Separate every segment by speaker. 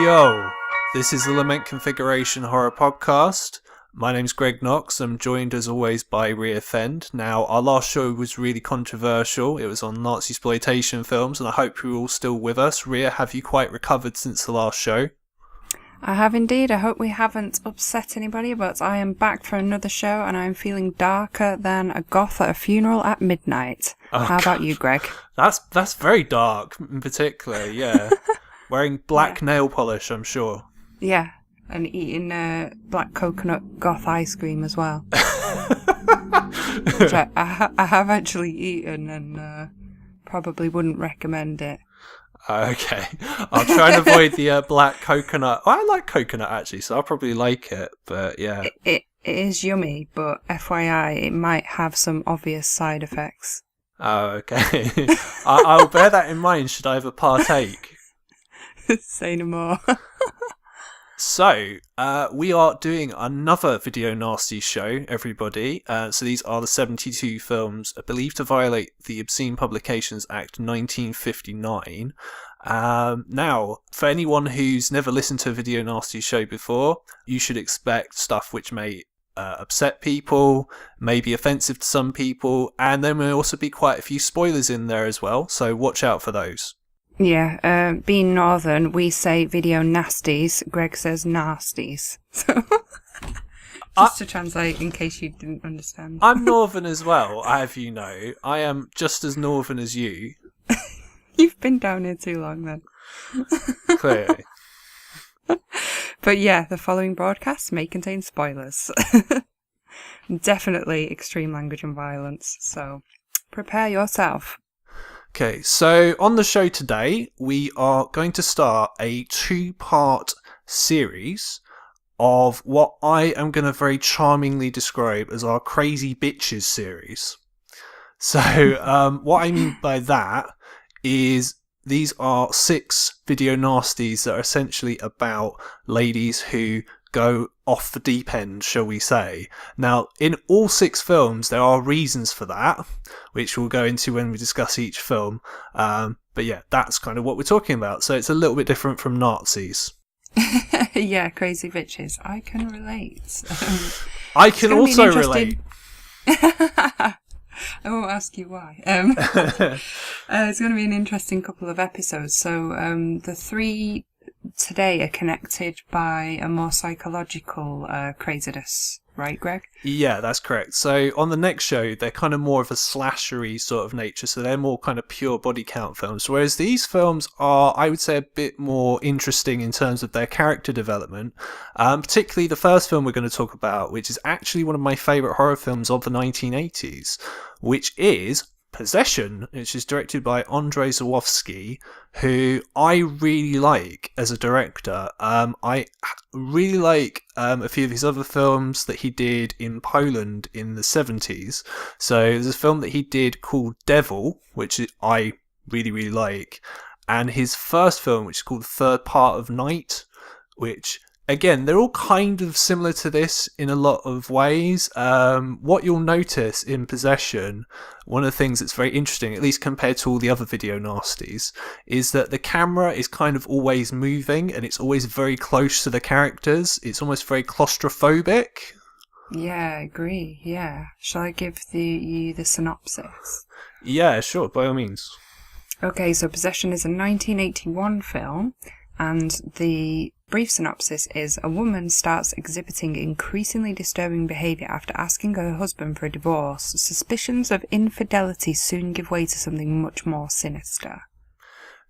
Speaker 1: Yo, this is the Lament Configuration Horror Podcast. My name's Greg Knox. I'm joined as always by Rhea Fend. Now, our last show was really controversial. It was on Nazi exploitation films, and I hope you're all still with us. Rhea, have you quite recovered since the last show?
Speaker 2: I have indeed. I hope we haven't upset anybody, but I am back for another show, and I'm feeling darker than a goth at a funeral at midnight.
Speaker 1: Oh,
Speaker 2: How about you, Greg?
Speaker 1: That's very dark, in particular, yeah. Wearing black nail polish, I'm sure.
Speaker 2: Yeah, and eating black coconut goth ice cream as well. Which I have actually eaten and probably wouldn't recommend it.
Speaker 1: Okay, I'll try and avoid the black coconut. I like coconut actually, so I'll probably like it, but yeah.
Speaker 2: It is yummy, but FYI, it might have some obvious side effects.
Speaker 1: Oh, okay. I'll bear that in mind should I ever partake.
Speaker 2: Say no more.
Speaker 1: So, we are doing another Video Nasties show, everybody. So these are the 72 films believed to violate the Obscene Publications Act 1959. Now, for anyone who's never listened to a Video Nasties show before, you should expect stuff which may upset people, may be offensive to some people, and there may also be quite a few spoilers in there as well, so watch out for those.
Speaker 2: Yeah, being northern, we say Video Nasties. Greg says Nasties. So, just to translate in case you didn't understand.
Speaker 1: I'm northern as well, I have you know. I am just as northern as you.
Speaker 2: You've been down here too long then.
Speaker 1: Clearly.
Speaker 2: But yeah, the following broadcast may contain spoilers. Definitely extreme language and violence, so prepare yourself.
Speaker 1: Okay, so on the show today, we are going to start a two-part series of what I am going to very charmingly describe as our Crazy Bitches series. So, what I mean by that is these are 6 video nasties that are essentially about ladies who go off the deep end, shall we say. Now, in all 6 films, there are reasons for that, which we'll go into when we discuss each film. But yeah, that's kind of what we're talking about. So it's a little bit different from Nazis.
Speaker 2: Yeah, crazy bitches. I can relate.
Speaker 1: I can also relate.
Speaker 2: I won't ask you why. It's going to be an interesting couple of episodes. So the 3 today are connected by a more psychological craziness, right, Greg?
Speaker 1: Yeah, that's correct. So on the next show, they're kind of more of a slashery sort of nature, so they're more kind of pure body count films, whereas these films are, I would say, a bit more interesting in terms of their character development, particularly the first film we're going to talk about, which is actually one of my favourite horror films of the 1980s, which is Possession, which is directed by Andrzej Żuławski, who I really like as a director. I really like a few of his other films that he did in Poland in the 70s. So there's a film that he did called Devil, which I really, really like. And his first film, which is called Third Part of Night, which, again, they're all kind of similar to this in a lot of ways. What you'll notice in Possession, one of the things that's very interesting, at least compared to all the other video nasties, is that the camera is kind of always moving and it's always very close to the characters. It's almost very claustrophobic.
Speaker 2: Yeah, I agree. Yeah. Shall I give you the synopsis?
Speaker 1: Yeah, sure, by all means.
Speaker 2: Okay, so Possession is a 1981 film, and the brief synopsis is: a woman starts exhibiting increasingly disturbing behaviour after asking her husband for a divorce. Suspicions of infidelity soon give way to something much more sinister.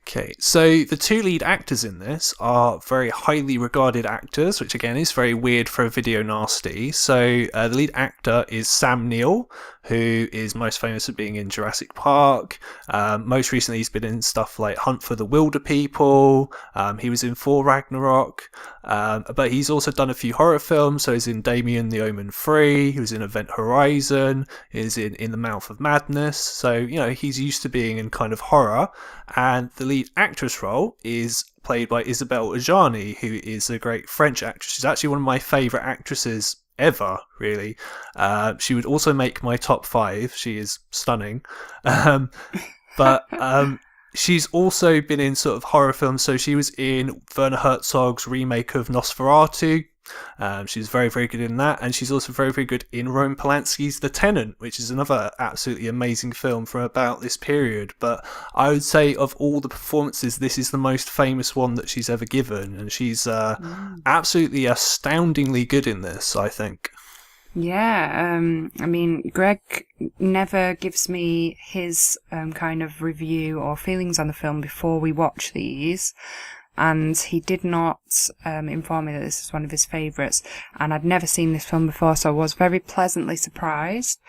Speaker 1: Okay, so the 2 lead actors in this are very highly regarded actors, which again is very weird for a video nasty. So the lead actor is Sam Neill, who is most famous for being in Jurassic Park. Most recently he's been in stuff like Hunt for the Wilder People. He was in Thor Ragnarok. But he's also done a few horror films. So he's in Damien the Omen 3. He was in Event Horizon. He's in The Mouth of Madness. So, you know, he's used to being in kind of horror. And the lead actress role is played by Isabelle Adjani, who is a great French actress. She's actually one of my favourite actresses ever, really. She would also make my top 5. She is stunning. But She's also been in sort of horror films. So she was in Werner Herzog's remake of Nosferatu. She's very, very good in that. And she's also very, very good in Roman Polanski's The Tenant, which is another absolutely amazing film from about this period. But I would say of all the performances, this is the most famous one that she's ever given. And she's absolutely astoundingly good in this, I think.
Speaker 2: Yeah, I mean, Greg never gives me his kind of review or feelings on the film before we watch these, and he did not inform me that this is one of his favourites, and I'd never seen this film before, so I was very pleasantly surprised.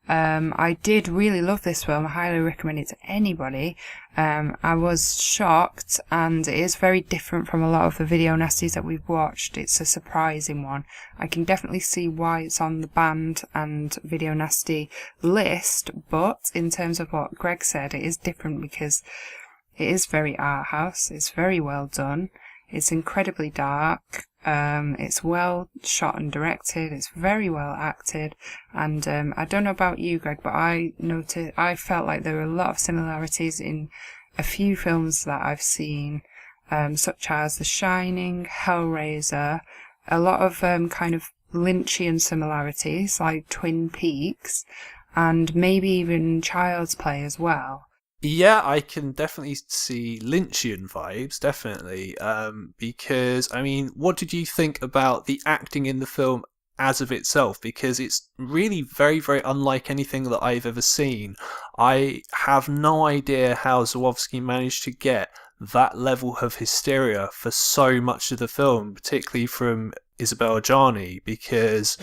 Speaker 2: I did really love this film. I highly recommend it to anybody. I was shocked, and it is very different from a lot of the video nasties that we've watched. It's a surprising one. I can definitely see why it's on the banned and video nasty list, but in terms of what Greg said, it is different because it is very art house. It's very well done. It's incredibly dark. It's well shot and directed. It's very well acted. And I don't know about you, Greg, but I felt like there were a lot of similarities in a few films that I've seen, such as The Shining, Hellraiser, a lot of kind of Lynchian similarities, like Twin Peaks, and maybe even Child's Play as well.
Speaker 1: Yeah, I can definitely see Lynchian vibes, definitely. Because, I mean, what did you think about the acting in the film as of itself? Because it's really very, very unlike anything that I've ever seen. I have no idea how Zawofsky managed to get that level of hysteria for so much of the film, particularly from Isabelle Adjani, because,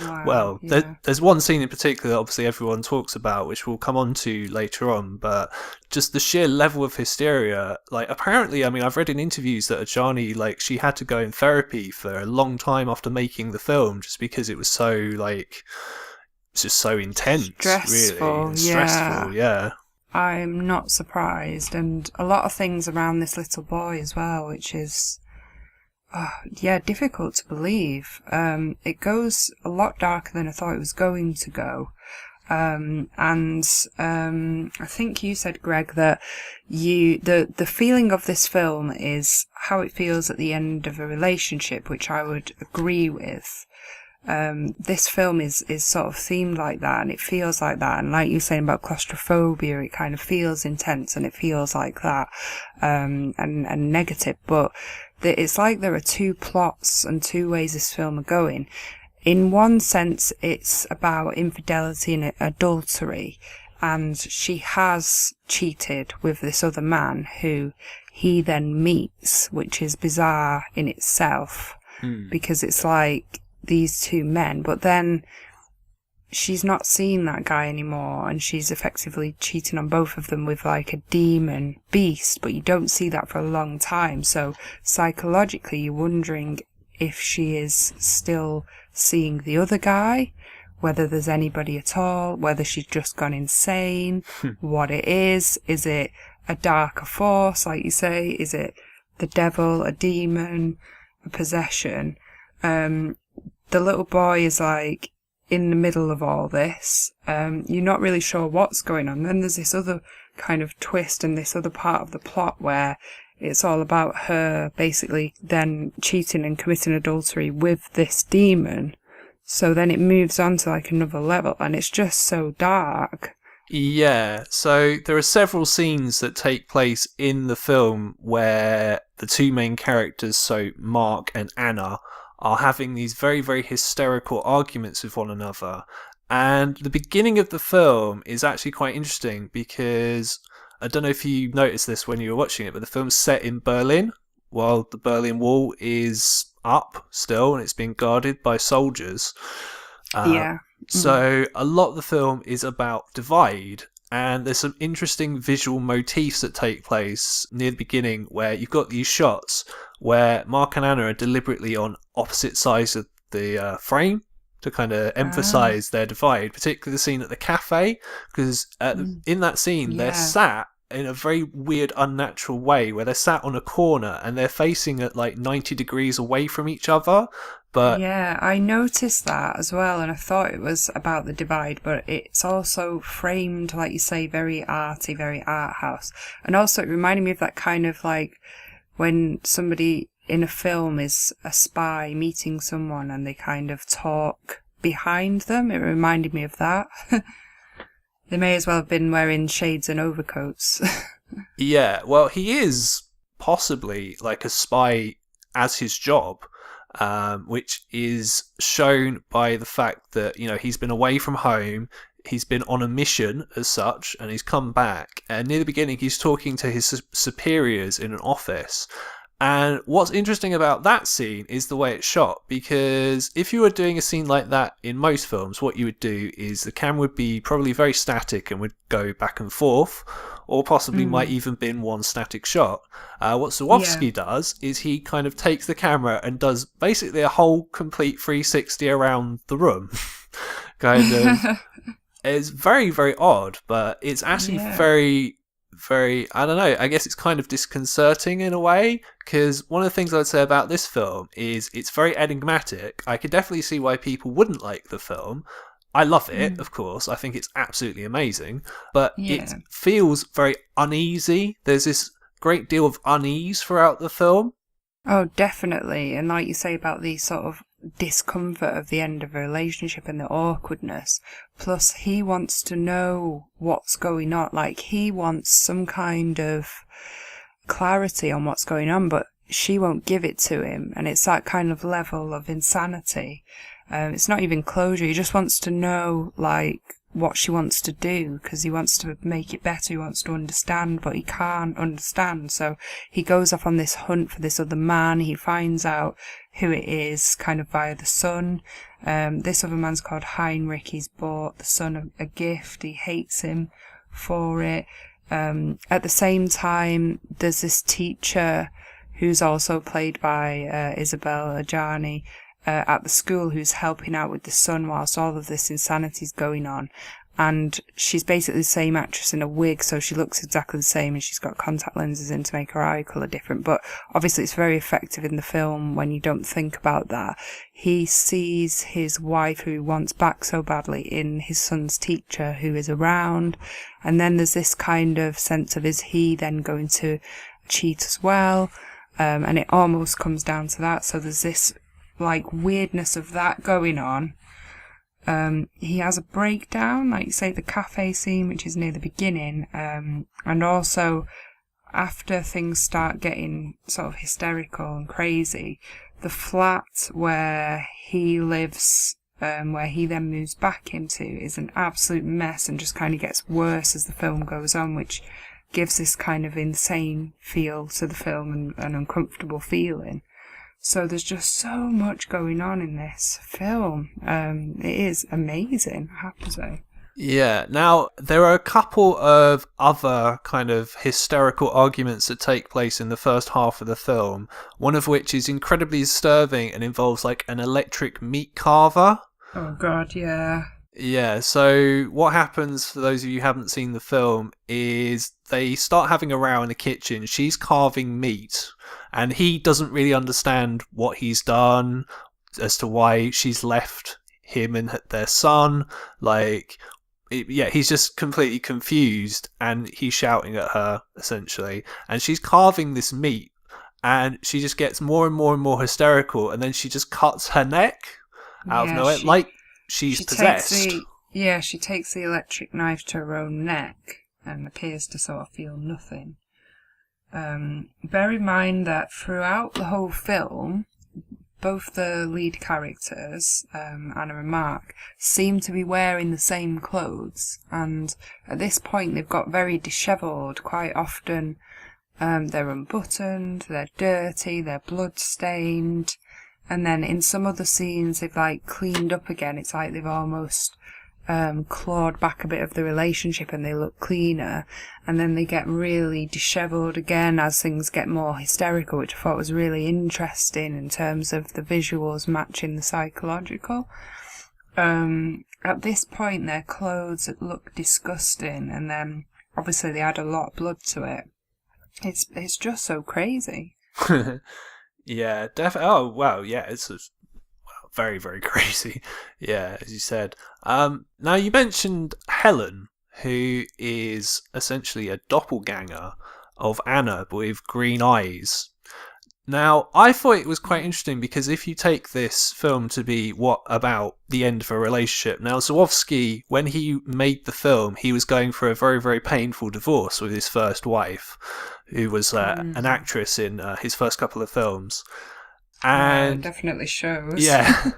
Speaker 1: there's one scene in particular that obviously everyone talks about, which we'll come on to later on, but just the sheer level of hysteria, like, apparently, I mean, I've read in interviews that Adjani, like, she had to go in therapy for a long time after making the film, just because it was so, like, it's just so intense, really. Stressful, yeah.
Speaker 2: I'm not surprised, and a lot of things around this little boy as well, which is, difficult to believe. It goes a lot darker than I thought it was going to go. I think you said, Greg, that the feeling of this film is how it feels at the end of a relationship, which I would agree with. This film is sort of themed like that, and it feels like that, and like you were saying about claustrophobia, it kind of feels intense and it feels like that, and negative, but it's like there are two plots and two ways this film are going. In one sense, it's about infidelity and adultery, and she has cheated with this other man who he then meets, which is bizarre in itself, because it's like these two men, but then she's not seeing that guy anymore, and she's effectively cheating on both of them with like a demon beast, but you don't see that for a long time, so psychologically you're wondering if she is still seeing the other guy, whether there's anybody at all, whether she's just gone insane, what it is it a darker force, like you say, is it the devil, a demon, a possession? The little boy is like in the middle of all this. You're not really sure what's going on. Then there's this other kind of twist and this other part of the plot where it's all about her basically then cheating and committing adultery with this demon. So then it moves on to like another level, and it's just so dark.
Speaker 1: Yeah, so there are several scenes that take place in the film where the two main characters, so Mark and Anna, are having these very, very hysterical arguments with one another. And the beginning of the film is actually quite interesting because I don't know if you noticed this when you were watching it, but the film's set in Berlin, while the Berlin Wall is up still and it's being guarded by soldiers. So a lot of the film is about divide, and there's some interesting visual motifs that take place near the beginning where you've got these shots where Mark and Anna are deliberately on opposite sides of the frame to kind of emphasize their divide, particularly the scene at the cafe, because in that scene they're sat in a very weird, unnatural way, where they're sat on a corner and they're facing at like 90 degrees away from each other. But
Speaker 2: Yeah, I noticed that as well, and I thought it was about the divide, but it's also framed, like you say, very arty, very art house. And also it reminded me of that kind of like when somebody in a film is a spy meeting someone and they kind of talk behind them. It reminded me of that. They may as well have been wearing shades and overcoats.
Speaker 1: yeah, well, he is possibly like a spy as his job, which is shown by the fact that, he's been away from home, he's been on a mission as such, and he's come back. And near the beginning, he's talking to his superiors in an office. And what's interesting about that scene is the way it's shot, because if you were doing a scene like that in most films, what you would do is the camera would be probably very static and would go back and forth, or possibly might even be in one static shot. What Swarovski does is he kind of takes the camera and does basically a whole complete 360 around the room. kind of. It's very, very odd, but it's actually very, I don't know, I guess it's kind of disconcerting in a way, because one of the things I'd say about this film is it's very enigmatic. I could definitely see why people wouldn't like the film. I love it, of course. I think it's absolutely amazing, but it feels very uneasy. There's this great deal of unease throughout the film.
Speaker 2: Oh, definitely. And like you say about the sort of discomfort of the end of a relationship and the awkwardness. Plus, he wants to know what's going on. Like, he wants some kind of clarity on what's going on, but she won't give it to him. And it's that kind of level of insanity. It's not even closure. He just wants to know, like, what she wants to do, because he wants to make it better. He wants to understand, but he can't understand. So he goes off on this hunt for this other man. He finds out who it is kind of via the son. This other man's called Heinrich. He's bought the son a gift. He hates him for it. At the same time, there's this teacher who's also played by Isabel Adjani at the school, who's helping out with the son whilst all of this insanity's going on. And she's basically the same actress in a wig, so she looks exactly the same, and she's got contact lenses in to make her eye colour different. But obviously it's very effective in the film when you don't think about that. He sees his wife, who he wants back so badly, in his son's teacher, who is around. And then there's this kind of sense of, is he then going to cheat as well? And it almost comes down to that. So there's this like weirdness of that going on. He has a breakdown, like you say, the cafe scene, which is near the beginning, and also after things start getting sort of hysterical and crazy, the flat where he lives, where he then moves back into, is an absolute mess and just kind of gets worse as the film goes on, which gives this kind of insane feel to the film and an uncomfortable feeling. So there's just so much going on in this film. It is amazing, I have to say.
Speaker 1: Yeah, now there are a couple of other kind of hysterical arguments that take place in the first half of the film, one of which is incredibly disturbing and involves like an electric meat carver.
Speaker 2: Oh god, yeah.
Speaker 1: Yeah, so what happens, for those of you who haven't seen the film, is they start having a row in the kitchen. She's carving meat, and he doesn't really understand what he's done, as to why she's left him and their son. He's just completely confused, and he's shouting at her, essentially. And she's carving this meat, and she just gets more and more and more hysterical, and then she just cuts her neck out of nowhere, like she's possessed.
Speaker 2: She takes the electric knife to her own neck and appears to sort of feel nothing. Bear in mind that throughout the whole film, both the lead characters, Anna and Mark, seem to be wearing the same clothes, and at this point they've got very dishevelled. Quite often they're unbuttoned, they're dirty, they're blood-stained, and then in some other scenes they've like cleaned up again. It's like they've almost clawed back a bit of the relationship and they look cleaner, and then they get really dishevelled again as things get more hysterical, which I thought was really interesting in terms of the visuals matching the psychological. At this point their clothes look disgusting, and then obviously they add a lot of blood to it. It's just so crazy.
Speaker 1: Yeah, definitely. Oh, wow, yeah, very, very crazy. Yeah, as you said. Now, you mentioned Helen, who is essentially a doppelganger of Anna, but with green eyes. Now, I thought it was quite interesting because if you take this film to be what about the end of a relationship, now Zawowski, when he made the film, he was going for a very, very painful divorce with his first wife, who was an actress in his first couple of films.
Speaker 2: It
Speaker 1: And
Speaker 2: definitely shows.
Speaker 1: yeah,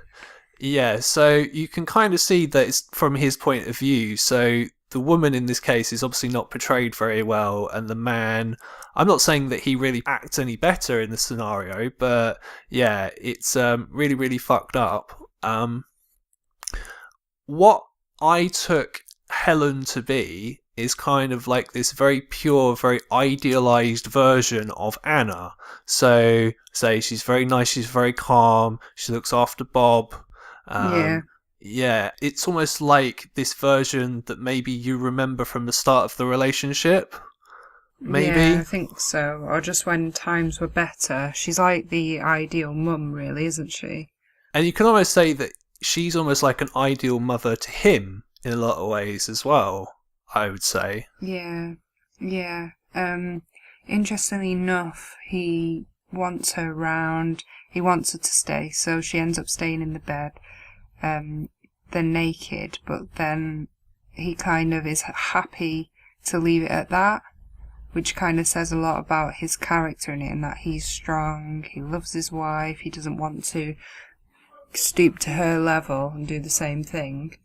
Speaker 1: yeah, so you can kind of see that it's from his point of view. So the woman in this case is obviously not portrayed very well, and the man, I'm not saying that he really acts any better in the scenario, but yeah, it's really, really fucked up. What I took Helen to be is kind of like this very pure, very idealized version of Anna. So, say she's very nice, she's very calm, she looks after Bob.
Speaker 2: Yeah.
Speaker 1: Yeah, it's almost like this version that maybe you remember from the start of the relationship. Maybe.
Speaker 2: Yeah, I think so. Or just when times were better. She's like the ideal mum, really, isn't she?
Speaker 1: And you can almost say that she's almost like an ideal mother to him in a lot of ways as well, I would say.
Speaker 2: Yeah. Yeah. Interestingly enough, he wants her around. He wants her to stay, so she ends up staying in the bed. They're naked, but then he kind of is happy to leave it at that, which kind of says a lot about his character in it, and that he's strong, he loves his wife, he doesn't want to stoop to her level and do the same thing.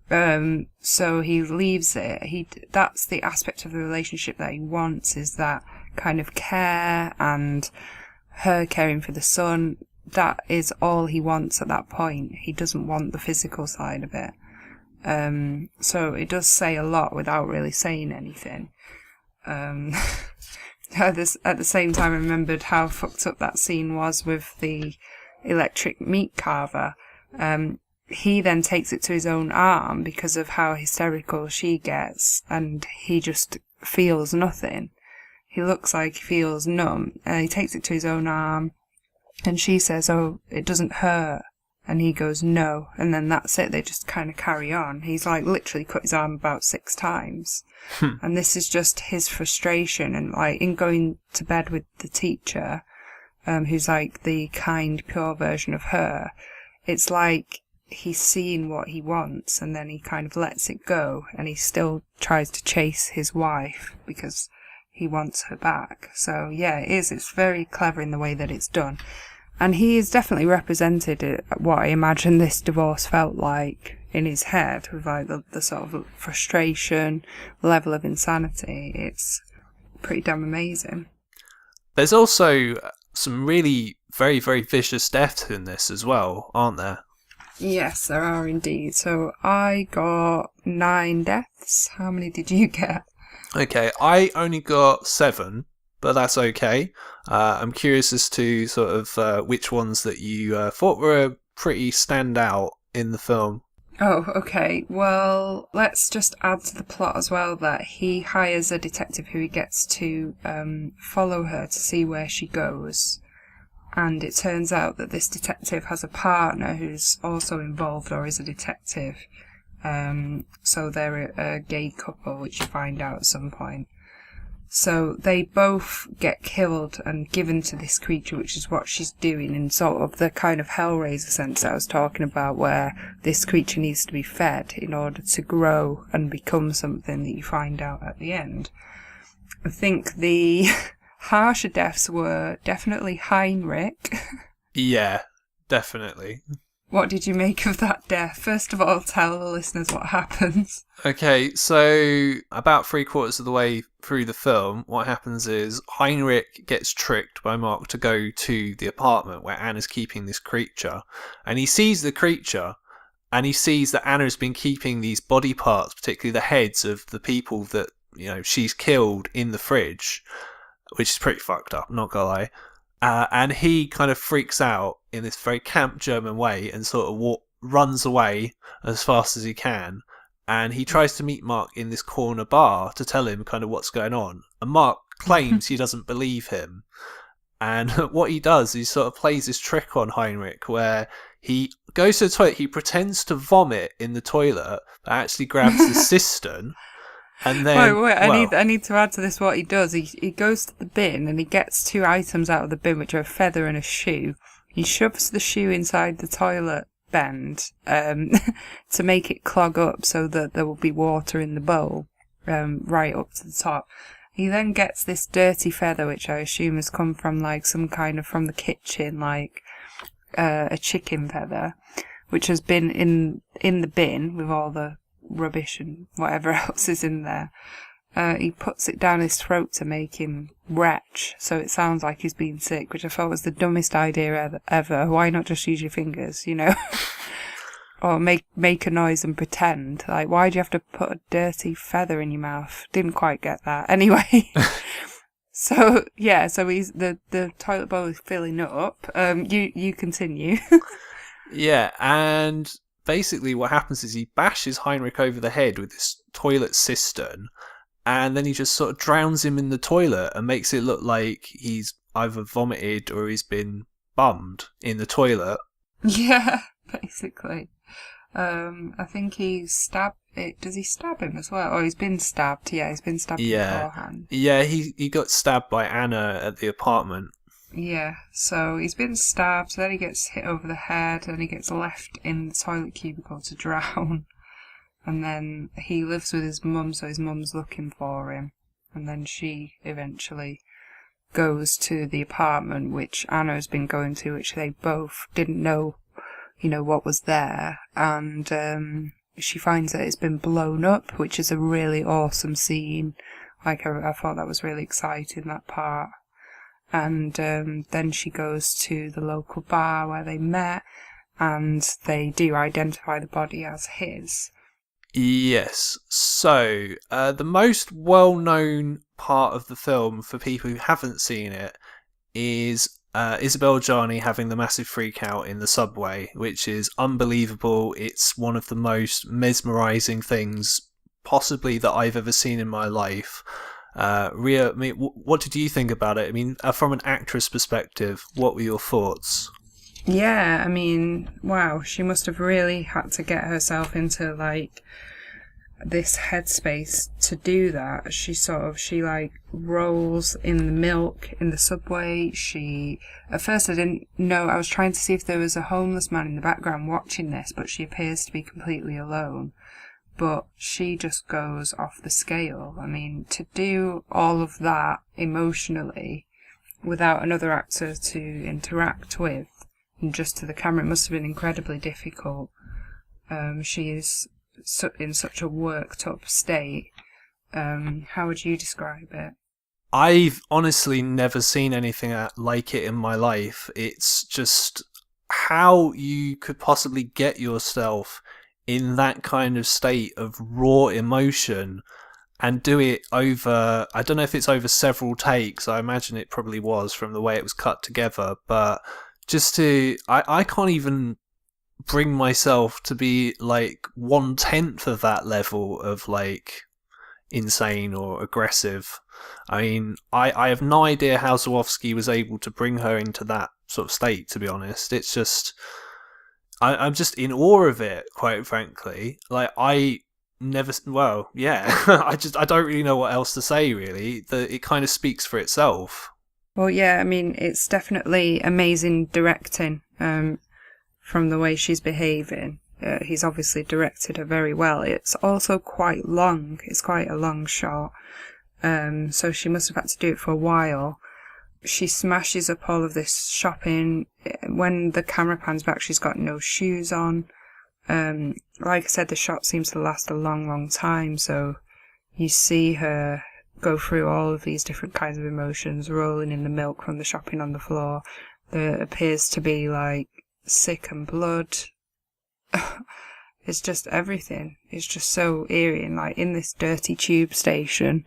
Speaker 2: So he leaves it. That's the aspect of the relationship that he wants, is that kind of care and her caring for the son. That is all he wants at that point. He doesn't want the physical side of it. So it does say a lot without really saying anything. At the same time, I remembered how fucked up that scene was with the electric meat carver. He then takes it to his own arm because of how hysterical she gets, and he just feels nothing. He looks like he feels numb. He takes it to his own arm, and she says, "Oh, it doesn't hurt." And he goes, "No." And then that's it. They just kind of carry on. He's like literally cut his arm about 6 times. And this is just his frustration. And like in going to bed with the teacher, who's like the kind, pure version of her, it's like he's seeing what he wants and then he kind of lets it go, and he still tries to chase his wife because he wants her back. So yeah, it is. It's very clever in the way that it's done. And he is definitely represented what I imagine this divorce felt like in his head, with like the sort of frustration, level of insanity. It's pretty damn amazing.
Speaker 1: There's also some really very, very vicious deaths in this as well, aren't there?
Speaker 2: Yes, there are indeed. So I got 9 deaths. How many did you get?
Speaker 1: Okay, I only got 7, but that's okay. I'm curious as to sort of which ones that you thought were pretty standout in the film.
Speaker 2: Oh, okay. Well, let's just add to the plot as well that he hires a detective who he gets to follow her to see where she goes. And it turns out that this detective has a partner who's also involved or is a detective. So they're a gay couple, which you find out at some point. So they both get killed and given to this creature, which is what she's doing in sort of the kind of Hellraiser sense that I was talking about, where this creature needs to be fed in order to grow and become something that you find out at the end. I think the harsher deaths were definitely Heinrich.
Speaker 1: Yeah, definitely.
Speaker 2: What did you make of that death? First of all, tell the listeners what happens.
Speaker 1: Okay, so about 3/4 of the way through the film, what happens is Heinrich gets tricked by Mark to go to the apartment where Anna's keeping this creature, and he sees the creature, and he sees that Anna's been keeping these body parts, particularly the heads of the people that, you know, she's killed, in the fridge, which is pretty fucked up, not gonna lie. And he kind of freaks out in this very camp German way and sort of runs away as fast as he can. and he tries to meet Mark in this corner bar to tell him kind of what's going on. And Mark claims he doesn't believe him. And what he does, he sort of plays this trick on Heinrich where he goes to the toilet, he pretends to vomit in the toilet, but actually grabs the cistern. And then,
Speaker 2: wait, I need to add to this what he does. He goes to the bin and he gets 2 items out of the bin, which are a feather and a shoe. He shoves the shoe inside the toilet bend to make it clog up so that there will be water in the bowl right up to the top. He then gets this dirty feather, which I assume has come from like some kind of from the kitchen, like a chicken feather, which has been in the bin with all the rubbish and whatever else is in there. He puts it down his throat to make him retch, so it sounds like he's been sick, which I thought was the dumbest idea ever. Why not just use your fingers, or make a noise and pretend? Like, why do you have to put a dirty feather in your mouth? Didn't quite get that. Anyway, so he's the toilet bowl is filling up. You continue.
Speaker 1: Yeah, and basically what happens is he bashes Heinrich over the head with this toilet cistern, and then he just sort of drowns him in the toilet and makes it look like he's either vomited or he's been bummed in the toilet.
Speaker 2: Yeah, basically. I think he stabbed it. Does he stab him as well? Oh, he's been stabbed. Yeah, he's been stabbed beforehand.
Speaker 1: Yeah, he got stabbed by Anna at the apartment.
Speaker 2: Yeah, so he's been stabbed, then he gets hit over the head, and he gets left in the toilet cubicle to drown. And then he lives with his mum, so his mum's looking for him. And then she eventually goes to the apartment which Anna has been going to, which they both didn't know, what was there. And she finds that it's been blown up, which is a really awesome scene. Like, I thought that was really exciting, that part. And then she goes to the local bar where they met, and they do identify the body as his.
Speaker 1: Yes. So, the most well-known part of the film for people who haven't seen it is Isabelle Adjani having the massive freak out in the subway, which is unbelievable. It's one of the most mesmerising things possibly that I've ever seen in my life. Ria, I mean, what did you think about it? I mean, from an actress perspective, what were your thoughts?
Speaker 2: Yeah, I mean, wow, she must have really had to get herself into, like, this headspace to do that. She rolls in the milk in the subway. At first I didn't know, I was trying to see if there was a homeless man in the background watching this, but she appears to be completely alone. But she just goes off the scale. I mean, to do all of that emotionally without another actor to interact with, and just to the camera, it must have been incredibly difficult. She is in such a worked up state. How would you describe it?
Speaker 1: I've honestly never seen anything like it in my life. It's just how you could possibly get yourself in that kind of state of raw emotion and do it over, I don't know if it's over several takes. I imagine it probably was from the way it was cut together, but I can't even bring myself to be like 1/10 of that level of like insane or aggressive. I mean, I have no idea how Zawofsky was able to bring her into that sort of state, to be honest. It's just, I'm just in awe of it, quite frankly. Like, I don't really know what else to say, really. It kind of speaks for itself.
Speaker 2: Well, yeah, I mean, it's definitely amazing directing from the way she's behaving. He's obviously directed her very well. It's also quite long. It's quite a long shot. So she must have had to do it for a while. She smashes up all of this shopping. When the camera pans back, she's got no shoes on. Like I said, the shot seems to last a long, long time. So you see her go through all of these different kinds of emotions, rolling in the milk from the shopping on the floor. There appears to be like sick and blood. It's just everything. It's just so eerie, and like in this dirty tube station.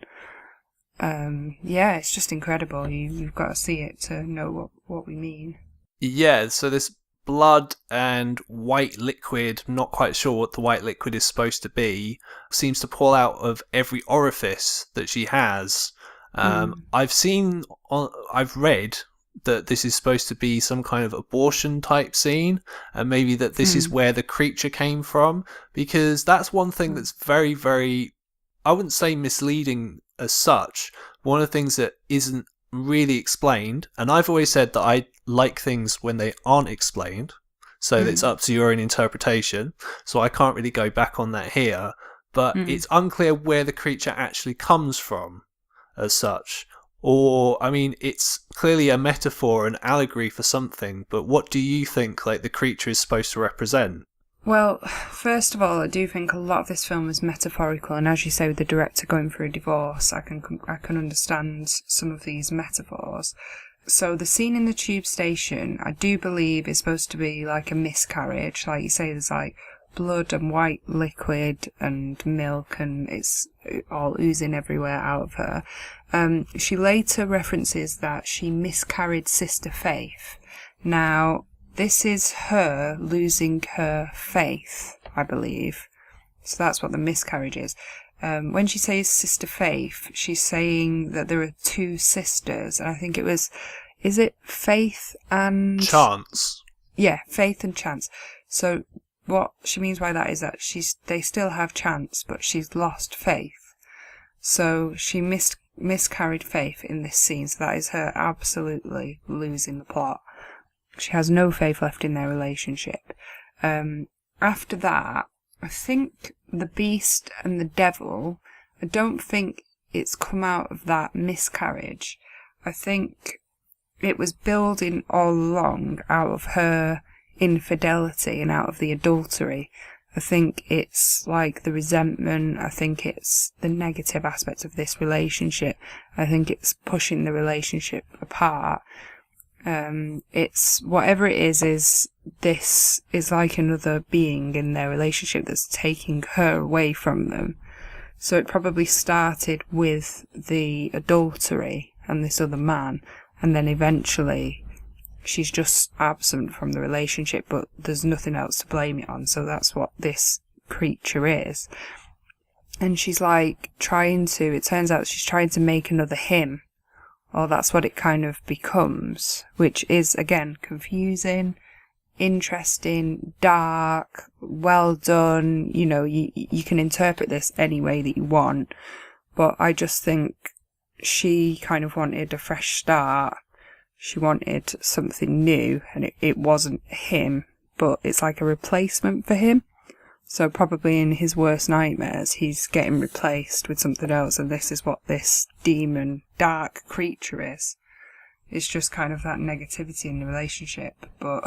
Speaker 2: It's just incredible. You've got to see it to know what we mean.
Speaker 1: Yeah, so this blood and white liquid, not quite sure what the white liquid is supposed to be, seems to pour out of every orifice that she has. I've read that this is supposed to be some kind of abortion type scene, and maybe that this is where the creature came from, because that's one thing that's very, very, I wouldn't say misleading as such. One of the things that isn't really explained, and I've always said that I like things when they aren't explained, so it's up to your own interpretation, so I can't really go back on that here, but it's unclear where the creature actually comes from as such. Or, I mean, it's clearly a metaphor, an allegory for something, but what do you think, like, the creature is supposed to represent?
Speaker 2: Well, first of all, I do think a lot of this film is metaphorical, and as you say, with the director going through a divorce, I can understand some of these metaphors. So the scene in the tube station, I do believe is supposed to be like a miscarriage. Like you say, there's like blood and white liquid and milk, and it's all oozing everywhere out of her. She later references that she miscarried Sister Faith. Now, this is her losing her faith, I believe. So that's what the miscarriage is. When she says Sister Faith, she's saying that there are two sisters, and I think it was, is it Faith and...
Speaker 1: Chance.
Speaker 2: Yeah, Faith and Chance. So what she means by that is that they still have Chance, but she's lost faith. So she miscarried faith in this scene, so that is her absolutely losing the plot. She has no faith left in their relationship. After that, I think the beast and the devil, I don't think it's come out of that miscarriage. I think it was building all along out of her infidelity and out of the adultery. I think it's like the resentment. I think it's the negative aspect of this relationship. I think it's pushing the relationship apart. It's whatever it is this is like another being in their relationship that's taking her away from them. So it probably started with the adultery and this other man, and then eventually she's just absent from the relationship, but there's nothing else to blame it on. So that's what this creature is. And she's like it turns out she's trying to make another him. Or that's what it kind of becomes, which is, again, confusing, interesting, dark, well done. You know, you can interpret this any way that you want, but I just think she kind of wanted a fresh start. She wanted something new, and it wasn't him, but it's like a replacement for him. So probably in his worst nightmares, he's getting replaced with something else, and this is what this demon, dark creature is. It's just kind of that negativity in the relationship. But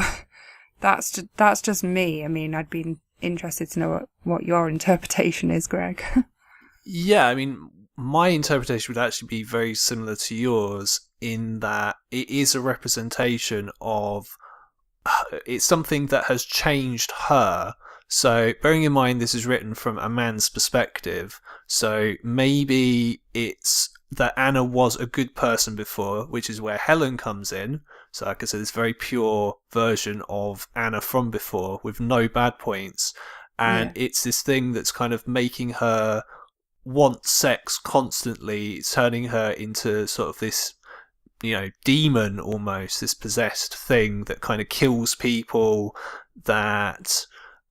Speaker 2: that's just me. I mean, I'd be interested to know what your interpretation is, Greg.
Speaker 1: Yeah, I mean, my interpretation would actually be very similar to yours in that it is a representation of... It's something that has changed her. So, bearing in mind this is written from a man's perspective, so maybe it's that Anna was a good person before, which is where Helen comes in. So, like I said, this very pure version of Anna from before with no bad points. And it's this thing that's kind of making her want sex constantly, turning her into sort of this, you know, demon almost, this possessed thing that kind of kills people, that...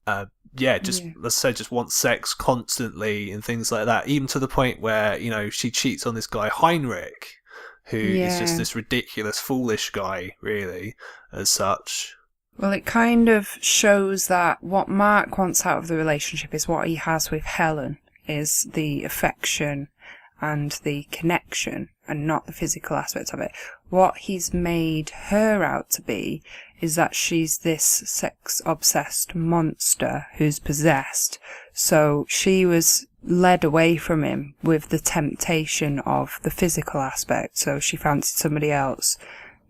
Speaker 1: let's say just wants sex constantly and things like that, even to the point where, you know, she cheats on this guy Heinrich, who is just this ridiculous, foolish guy, really, as such.
Speaker 2: Well, it kind of shows that what Mark wants out of the relationship is what he has with Helen, is the affection and the connection, and not the physical aspect of it. What he's made her out to be is that she's this sex-obsessed monster who's possessed. So she was led away from him with the temptation of the physical aspect. So she fancied somebody else.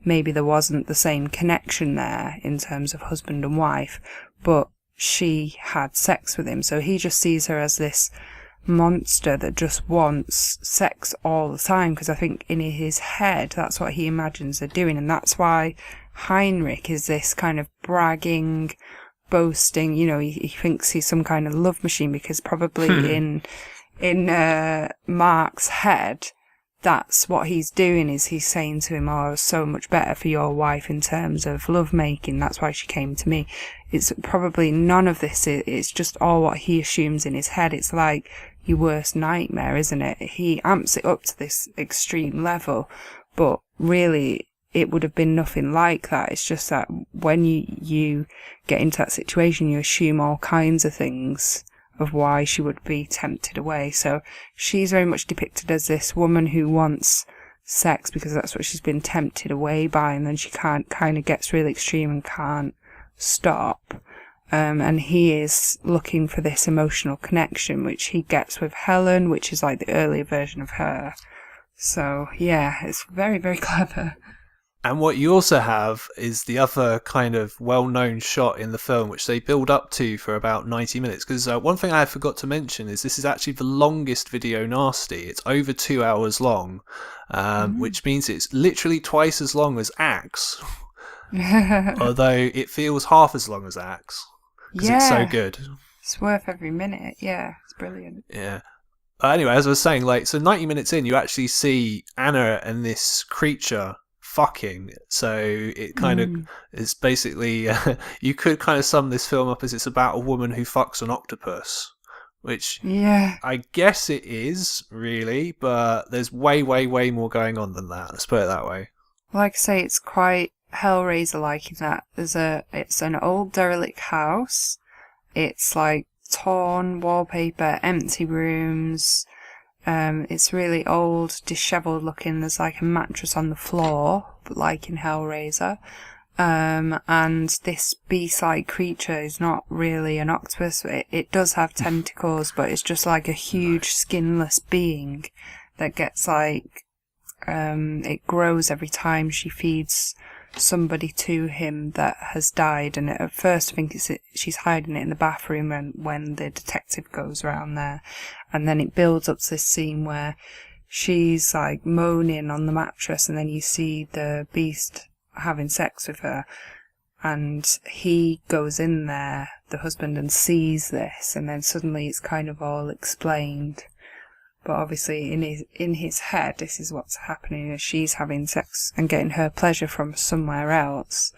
Speaker 2: Maybe there wasn't the same connection there in terms of husband and wife, but she had sex with him. So he just sees her as this monster that just wants sex all the time, because I think in his head that's what he imagines they're doing, and that's why Heinrich is this kind of bragging, boasting, he thinks he's some kind of love machine, because probably in Mark's head, that's what he's doing, is he's saying to him, oh, so much better for your wife in terms of love making, that's why she came to me. It's probably none of this, it's just all what he assumes in his head. It's like your worst nightmare, isn't it? He amps it up to this extreme level, but really it would have been nothing like that. It's just that when you get into that situation, you assume all kinds of things of why she would be tempted away. So she's very much depicted as this woman who wants sex because that's what she's been tempted away by, and then she kind of gets really extreme and can't stop. And he is looking for this emotional connection, which he gets with Helen, which is like the earlier version of her. So yeah, it's very, very clever.
Speaker 1: And what you also have is the other kind of well-known shot in the film, which they build up to for about 90 minutes. Because one thing I forgot to mention is this is actually the longest video Nasty. It's over 2 hours long, which means it's literally twice as long as Axe. Although it feels half as long as Axe. Because it's so good.
Speaker 2: It's worth every minute. Yeah, it's brilliant.
Speaker 1: Yeah. Anyway, as I was saying, so 90 minutes in, you actually see Anna and this creature fucking. So it kind of is basically you could kind of sum this film up as it's about a woman who fucks an octopus, which I guess it is really, but there's way more going on than that. Let's put it that way.
Speaker 2: Like I say, it's quite Hellraiser-like in that it's an old derelict house. It's like torn wallpaper, empty rooms. It's really old, dishevelled looking. There's like a mattress on the floor, but like in Hellraiser. And this beast-like creature is not really an octopus. It does have tentacles, but it's just like a huge skinless being that gets like, it grows every time she feeds somebody to him that has died. And at first I think she's hiding it in the bathroom when the detective goes around there, and then it builds up to this scene where she's like moaning on the mattress, and then you see the beast having sex with her, and he goes in there, the husband, and sees this, and then suddenly it's kind of all explained. But obviously in his head, this is what's happening, is she's having sex and getting her pleasure from somewhere else.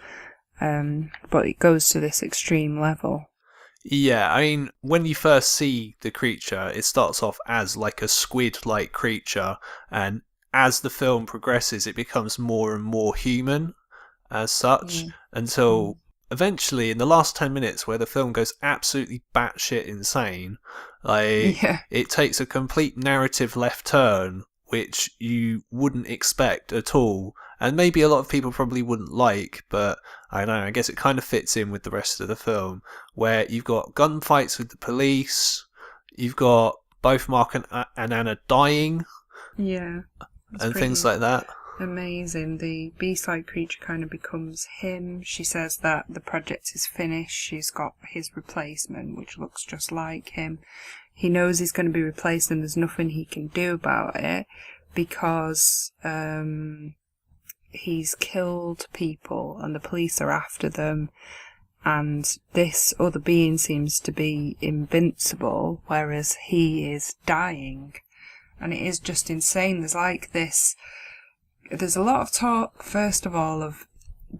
Speaker 2: But it goes to this extreme level.
Speaker 1: Yeah, I mean, when you first see the creature, it starts off as like a squid-like creature, and as the film progresses, it becomes more and more human as such, until eventually, in the last 10 minutes, where the film goes absolutely batshit insane, it takes a complete narrative left turn, which you wouldn't expect at all, and maybe a lot of people probably wouldn't like, but I don't know, I guess it kind of fits in with the rest of the film, where you've got gunfights with the police, you've got both Mark and Anna dying, and things like that.
Speaker 2: Amazing. The beast-like creature kind of becomes him. She says that the project is finished. She's got his replacement, which looks just like him. He knows he's going to be replaced, and there's nothing he can do about it because he's killed people and the police are after them, and this other being seems to be invincible, whereas he is dying. And it is just insane. There's a lot of talk, first of all, of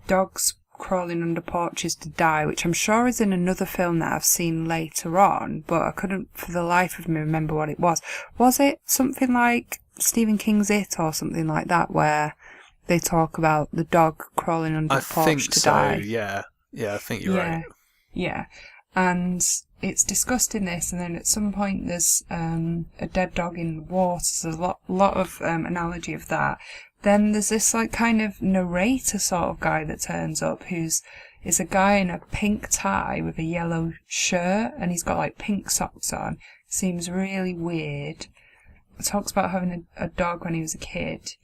Speaker 2: dogs crawling under porches to die, which I'm sure is in another film that I've seen later on, but I couldn't for the life of me remember what it was. Was it something like Stephen King's It or something like that, where they talk about the dog crawling under the porch to die?
Speaker 1: I think so, yeah. Yeah, I think you're right.
Speaker 2: Yeah, and it's discussed in this, and then at some point there's a dead dog in the water. There's a lot of analogy of that. Then there's this like kind of narrator sort of guy that turns up, is a guy in a pink tie with a yellow shirt, and he's got like pink socks on. Seems really weird. Talks about having a dog when he was a kid,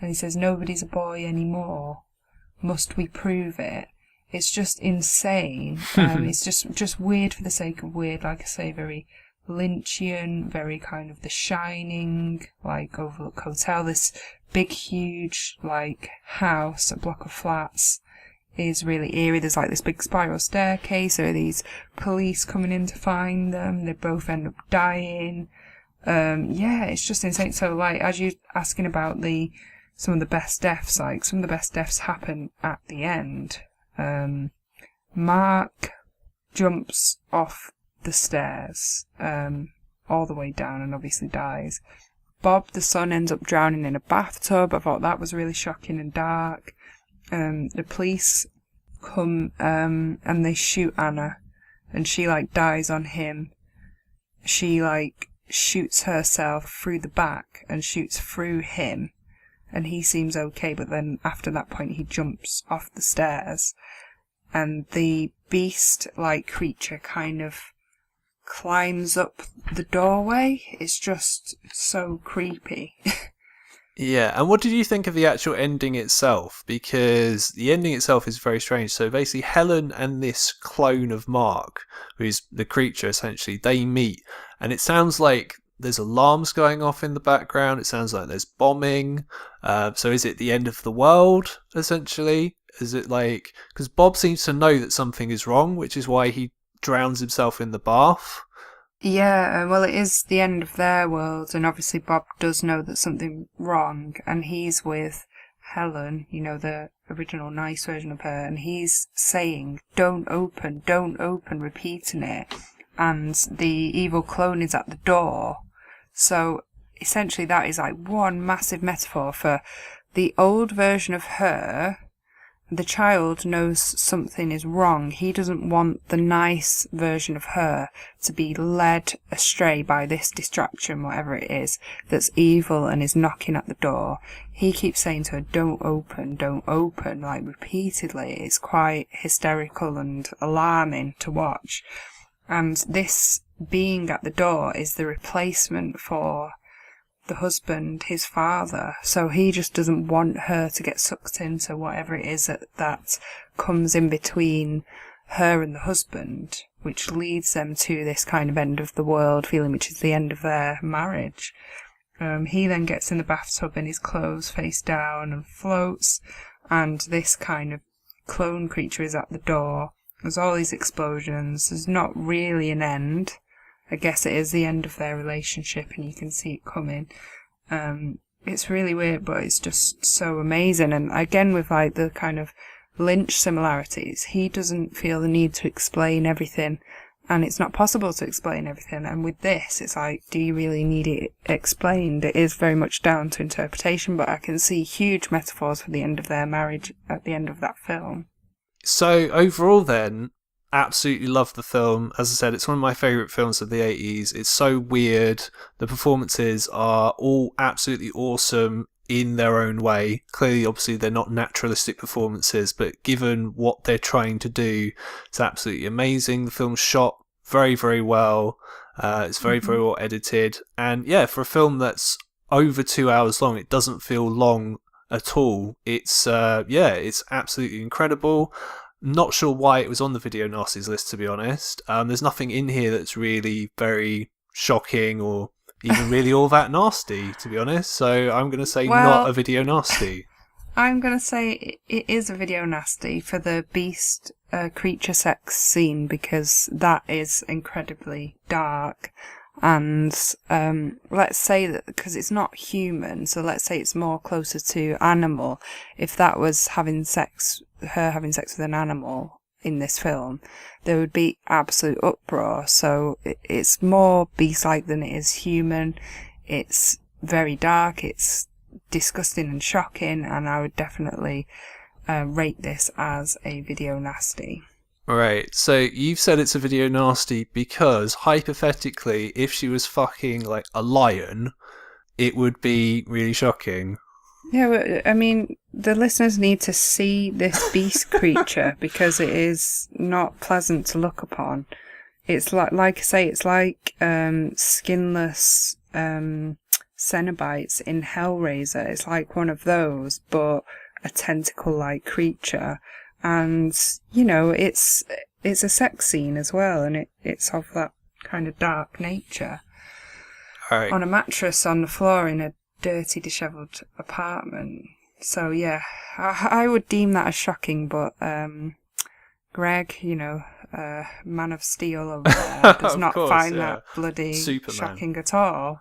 Speaker 2: and he says nobody's a boy anymore. Must we prove it? It's just insane. It's just weird for the sake of weird. Like I say, very Lynchian, very kind of The Shining, like Overlook Hotel. This big, huge, like house, a block of flats is really eerie. There's like this big spiral staircase. There are these police coming in to find them. They both end up dying. Yeah, it's just insane. So, like, as you're asking about some of the best deaths, like, some of the best deaths happen at the end. Mark jumps off the stairs, all the way down and obviously dies. Bob, the son, ends up drowning in a bathtub. I thought that was really shocking and dark. The police come, and they shoot Anna, and she, like, dies on him. She, like, shoots herself through the back and shoots through him, and he seems okay, but then after that point he jumps off the stairs, and the beast-like creature kind of climbs up the doorway. It's just so creepy.
Speaker 1: Yeah, and what did you think of the actual ending itself? Because the ending itself is very strange. So basically, Helen and this clone of Mark, who's the creature essentially, they meet, and it sounds like there's alarms going off in the background. It sounds like there's bombing. So is it the end of the world, essentially? Is it like... Because Bob seems to know that something is wrong, which is why he drowns himself in the bath.
Speaker 2: Yeah, well, it is the end of their world, and obviously Bob does know that something's wrong, and he's with Helen, you know, the original nice version of her, and he's saying, don't open, repeating it, and the evil clone is at the door. So, essentially that is like one massive metaphor for the old version of her. The child knows something is wrong. He doesn't want the nice version of her to be led astray by this distraction, whatever it is, that's evil and is knocking at the door. He keeps saying to her, don't open, like repeatedly. It's quite hysterical and alarming to watch. And this being at the door is the replacement for the husband, his father, so he just doesn't want her to get sucked into whatever it is that comes in between her and the husband, which leads them to this kind of end of the world feeling, which is the end of their marriage. He then gets in the bathtub in his clothes face down and floats, and this kind of clone creature is at the door. There's all these explosions. There's not really an end. I guess it is the end of their relationship, and you can see it coming. It's really weird, but it's just so amazing. And again, with like the kind of Lynch similarities, he doesn't feel the need to explain everything, and it's not possible to explain everything. And with this, it's like, do you really need it explained? It is very much down to interpretation, but I can see huge metaphors for the end of their marriage at the end of that film.
Speaker 1: So overall then, absolutely love the film. As I said, it's one of my favourite films of the 80s. It's so weird. The performances are all absolutely awesome in their own way. Clearly, obviously, they're not naturalistic performances, but given what they're trying to do, it's absolutely amazing. The film's shot very, very well. It's very, very well edited. And yeah, for a film that's over 2 hours long, it doesn't feel long at all. It's absolutely incredible. Not sure why it was on the Video Nasties list, to be honest. There's nothing in here that's really very shocking or even really all that nasty, to be honest. So I'm going to say not a Video Nasty.
Speaker 2: I'm going to say it is a Video Nasty for the beast creature sex scene, because that is incredibly dark. And let's say that, because it's not human, so let's say it's more closer to animal. If that was her having sex with an animal in this film, there would be absolute uproar. So it's more beast-like than it is human. It's very dark, it's disgusting and shocking, and I would definitely rate this as a Video Nasty.
Speaker 1: Right, so you've said it's a Video Nasty because, hypothetically, if she was fucking, like, a lion, it would be really shocking.
Speaker 2: Yeah, but, I mean, the listeners need to see this beast creature because it is not pleasant to look upon. It's like I say, it's like skinless Cenobites in Hellraiser. It's like one of those, but a tentacle-like creature. And, you know, it's a sex scene as well, and it's of that kind of dark nature.
Speaker 1: Right.
Speaker 2: On a mattress on the floor in a dirty, dishevelled apartment. So yeah, I would deem that as shocking, but Greg, Man of Steel over there, does
Speaker 1: Of
Speaker 2: not
Speaker 1: course,
Speaker 2: find
Speaker 1: yeah.
Speaker 2: that bloody
Speaker 1: Superman.
Speaker 2: shocking at all.
Speaker 1: All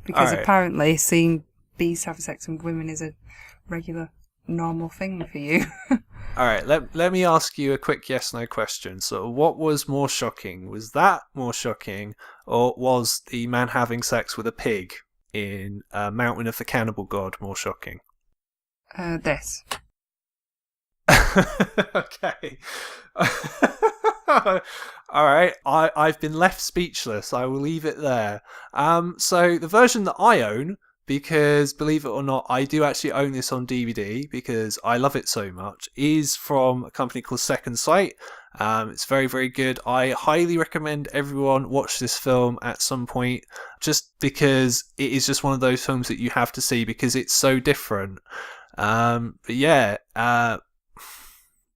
Speaker 2: Because
Speaker 1: right.
Speaker 2: apparently seeing beasts have sex with women is a regular, normal thing for you.
Speaker 1: All right, let me ask you a quick yes no question. So, what was more shocking? Was that more shocking, or was the man having sex with a pig in Mountain of the Cannibal God more shocking?
Speaker 2: This.
Speaker 1: Okay. All right, I've been left speechless. I will leave it there. So the version that I own, because believe it or not, I do actually own this on DVD because I love it so much, is from a company called Second Sight. It's very, very good. I highly recommend everyone watch this film at some point, just because it is just one of those films that you have to see because it's so different. But yeah,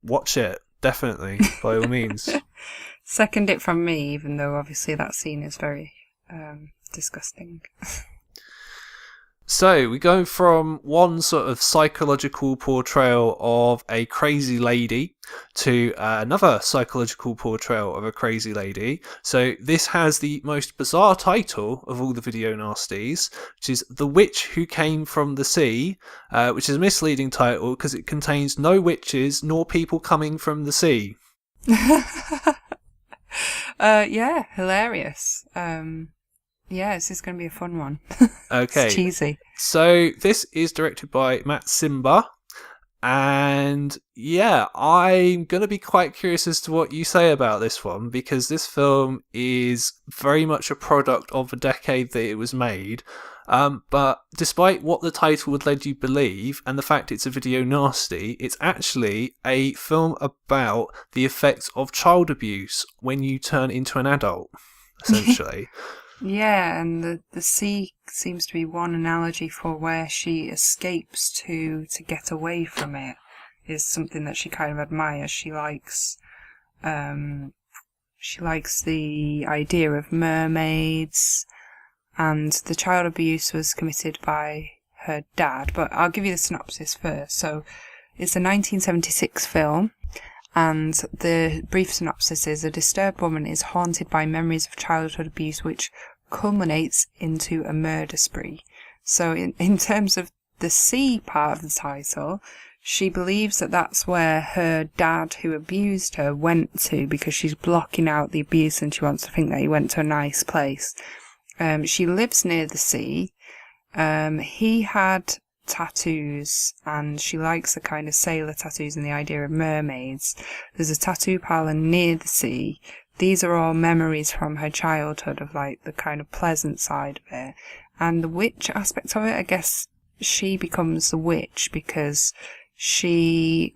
Speaker 1: watch it definitely by all means.
Speaker 2: Second it from me, even though obviously that scene is very disgusting.
Speaker 1: So we go from one sort of psychological portrayal of a crazy lady to another psychological portrayal of a crazy lady. So this has the most bizarre title of all the video nasties, which is The Witch Who Came from the Sea, which is a misleading title because it contains no witches nor people coming from the sea.
Speaker 2: Yeah, hilarious. Yeah, this is going to be a fun one.
Speaker 1: Okay.
Speaker 2: It's cheesy.
Speaker 1: So this is directed by Matt Simba. And yeah, I'm going to be quite curious as to what you say about this one because this film is very much a product of the decade that it was made. But despite what the title would lead you believe and the fact it's a video nasty, it's actually a film about the effects of child abuse when you turn into an adult, essentially.
Speaker 2: Yeah, and the sea seems to be one analogy for where she escapes to get away from it. Is something that she kind of admires. She likes the idea of mermaids, and the child abuse was committed by her dad. But I'll give you the synopsis first. So it's a 1976 film. And the brief synopsis is: a disturbed woman is haunted by memories of childhood abuse which culminates into a murder spree. So in terms of the C part of the title, she believes that that's where her dad who abused her went to because she's blocking out the abuse and she wants to think that he went to a nice place. She lives near the sea. He had tattoos and she likes the kind of sailor tattoos and the idea of mermaids. There's a tattoo parlor near the sea. These are all memories from her childhood of like the kind of pleasant side of it. And the witch aspect of it, I guess she becomes the witch because she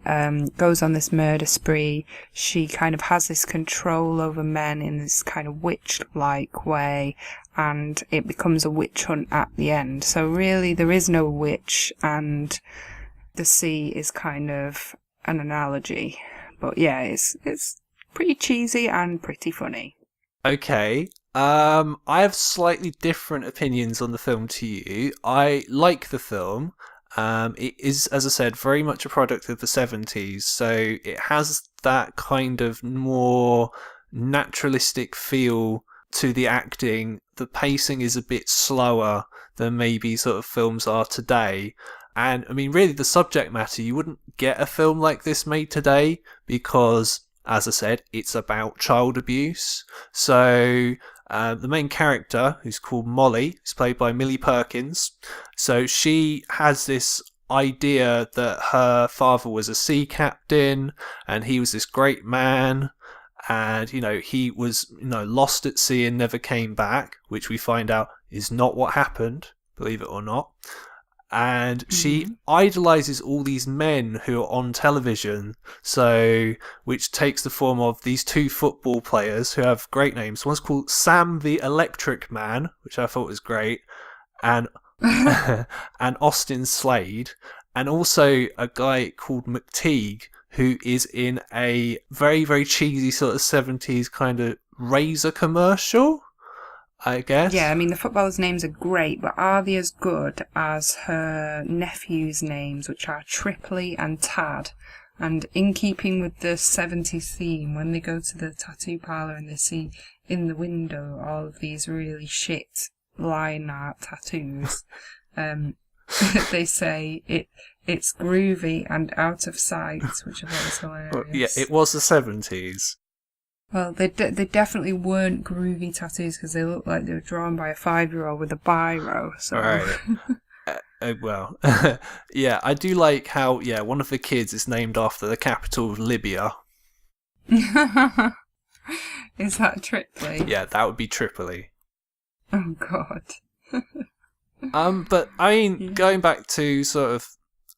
Speaker 2: goes on this murder spree. She kind of has this control over men in this kind of witch-like way, and it becomes a witch hunt at the end. So really there is no witch, and the sea is kind of an analogy. But yeah, it's pretty cheesy and pretty funny.
Speaker 1: Okay. I have slightly different opinions on the film to you. I like the film. It is, as I said, very much a product of the 70s, so it has that kind of more naturalistic feel to the acting. The pacing is a bit slower than maybe sort of films are today. And I mean, really, the subject matter, you wouldn't get a film like this made today because, as I said, it's about child abuse. So the main character, who's called Molly, is played by Millie Perkins. So she has this idea that her father was a sea captain and he was this great man, and he was lost at sea and never came back, which we find out is not what happened, believe it or not. And she idolizes all these men who are on television, so which takes the form of these two football players who have great names. One's called Sam the Electric Man, which I thought was great, and and Austin Slade, and also a guy called McTeague, who is in a very, very cheesy sort of 70s kind of razor commercial. I guess.
Speaker 2: Yeah, I mean, the footballers' names are great, but are they as good as her nephew's names, which are Tripoli and Tad? And in keeping with the 70s theme, when they go to the tattoo parlour and they see in the window all of these really shit line art tattoos, they say it's groovy and out of sight, which I thought was hilarious.
Speaker 1: Well, yeah, it was the 70s.
Speaker 2: Well, they definitely weren't groovy tattoos because they looked like they were drawn by a 5-year-old with a biro. So.
Speaker 1: Right. Well, yeah, I do like how, one of the kids is named after the capital of Libya.
Speaker 2: Is that Tripoli?
Speaker 1: Yeah, that would be Tripoli.
Speaker 2: Oh, God.
Speaker 1: But I mean, going back to sort of,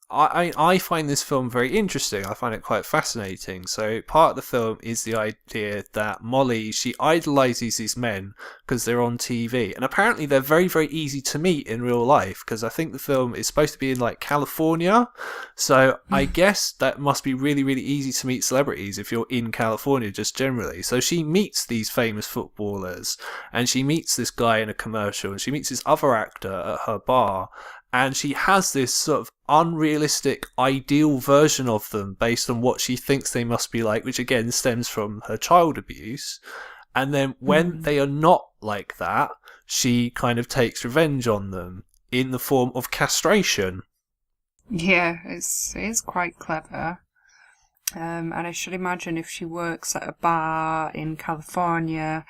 Speaker 1: I find this film very interesting. I find it quite fascinating. So part of the film is the idea that Molly, she idolizes these men because they're on TV, and apparently they're very, very easy to meet in real life, because I think the film is supposed to be in like California. So I guess that must be really, really easy to meet celebrities if you're in California just generally. So she meets these famous footballers, and she meets this guy in a commercial, and she meets this other actor at her bar. And she has this sort of unrealistic, ideal version of them based on what she thinks they must be like, which again stems from her child abuse. And then when they are not like that, she kind of takes revenge on them in the form of castration.
Speaker 2: Yeah, it is quite clever. And I should imagine if she works at a bar in California,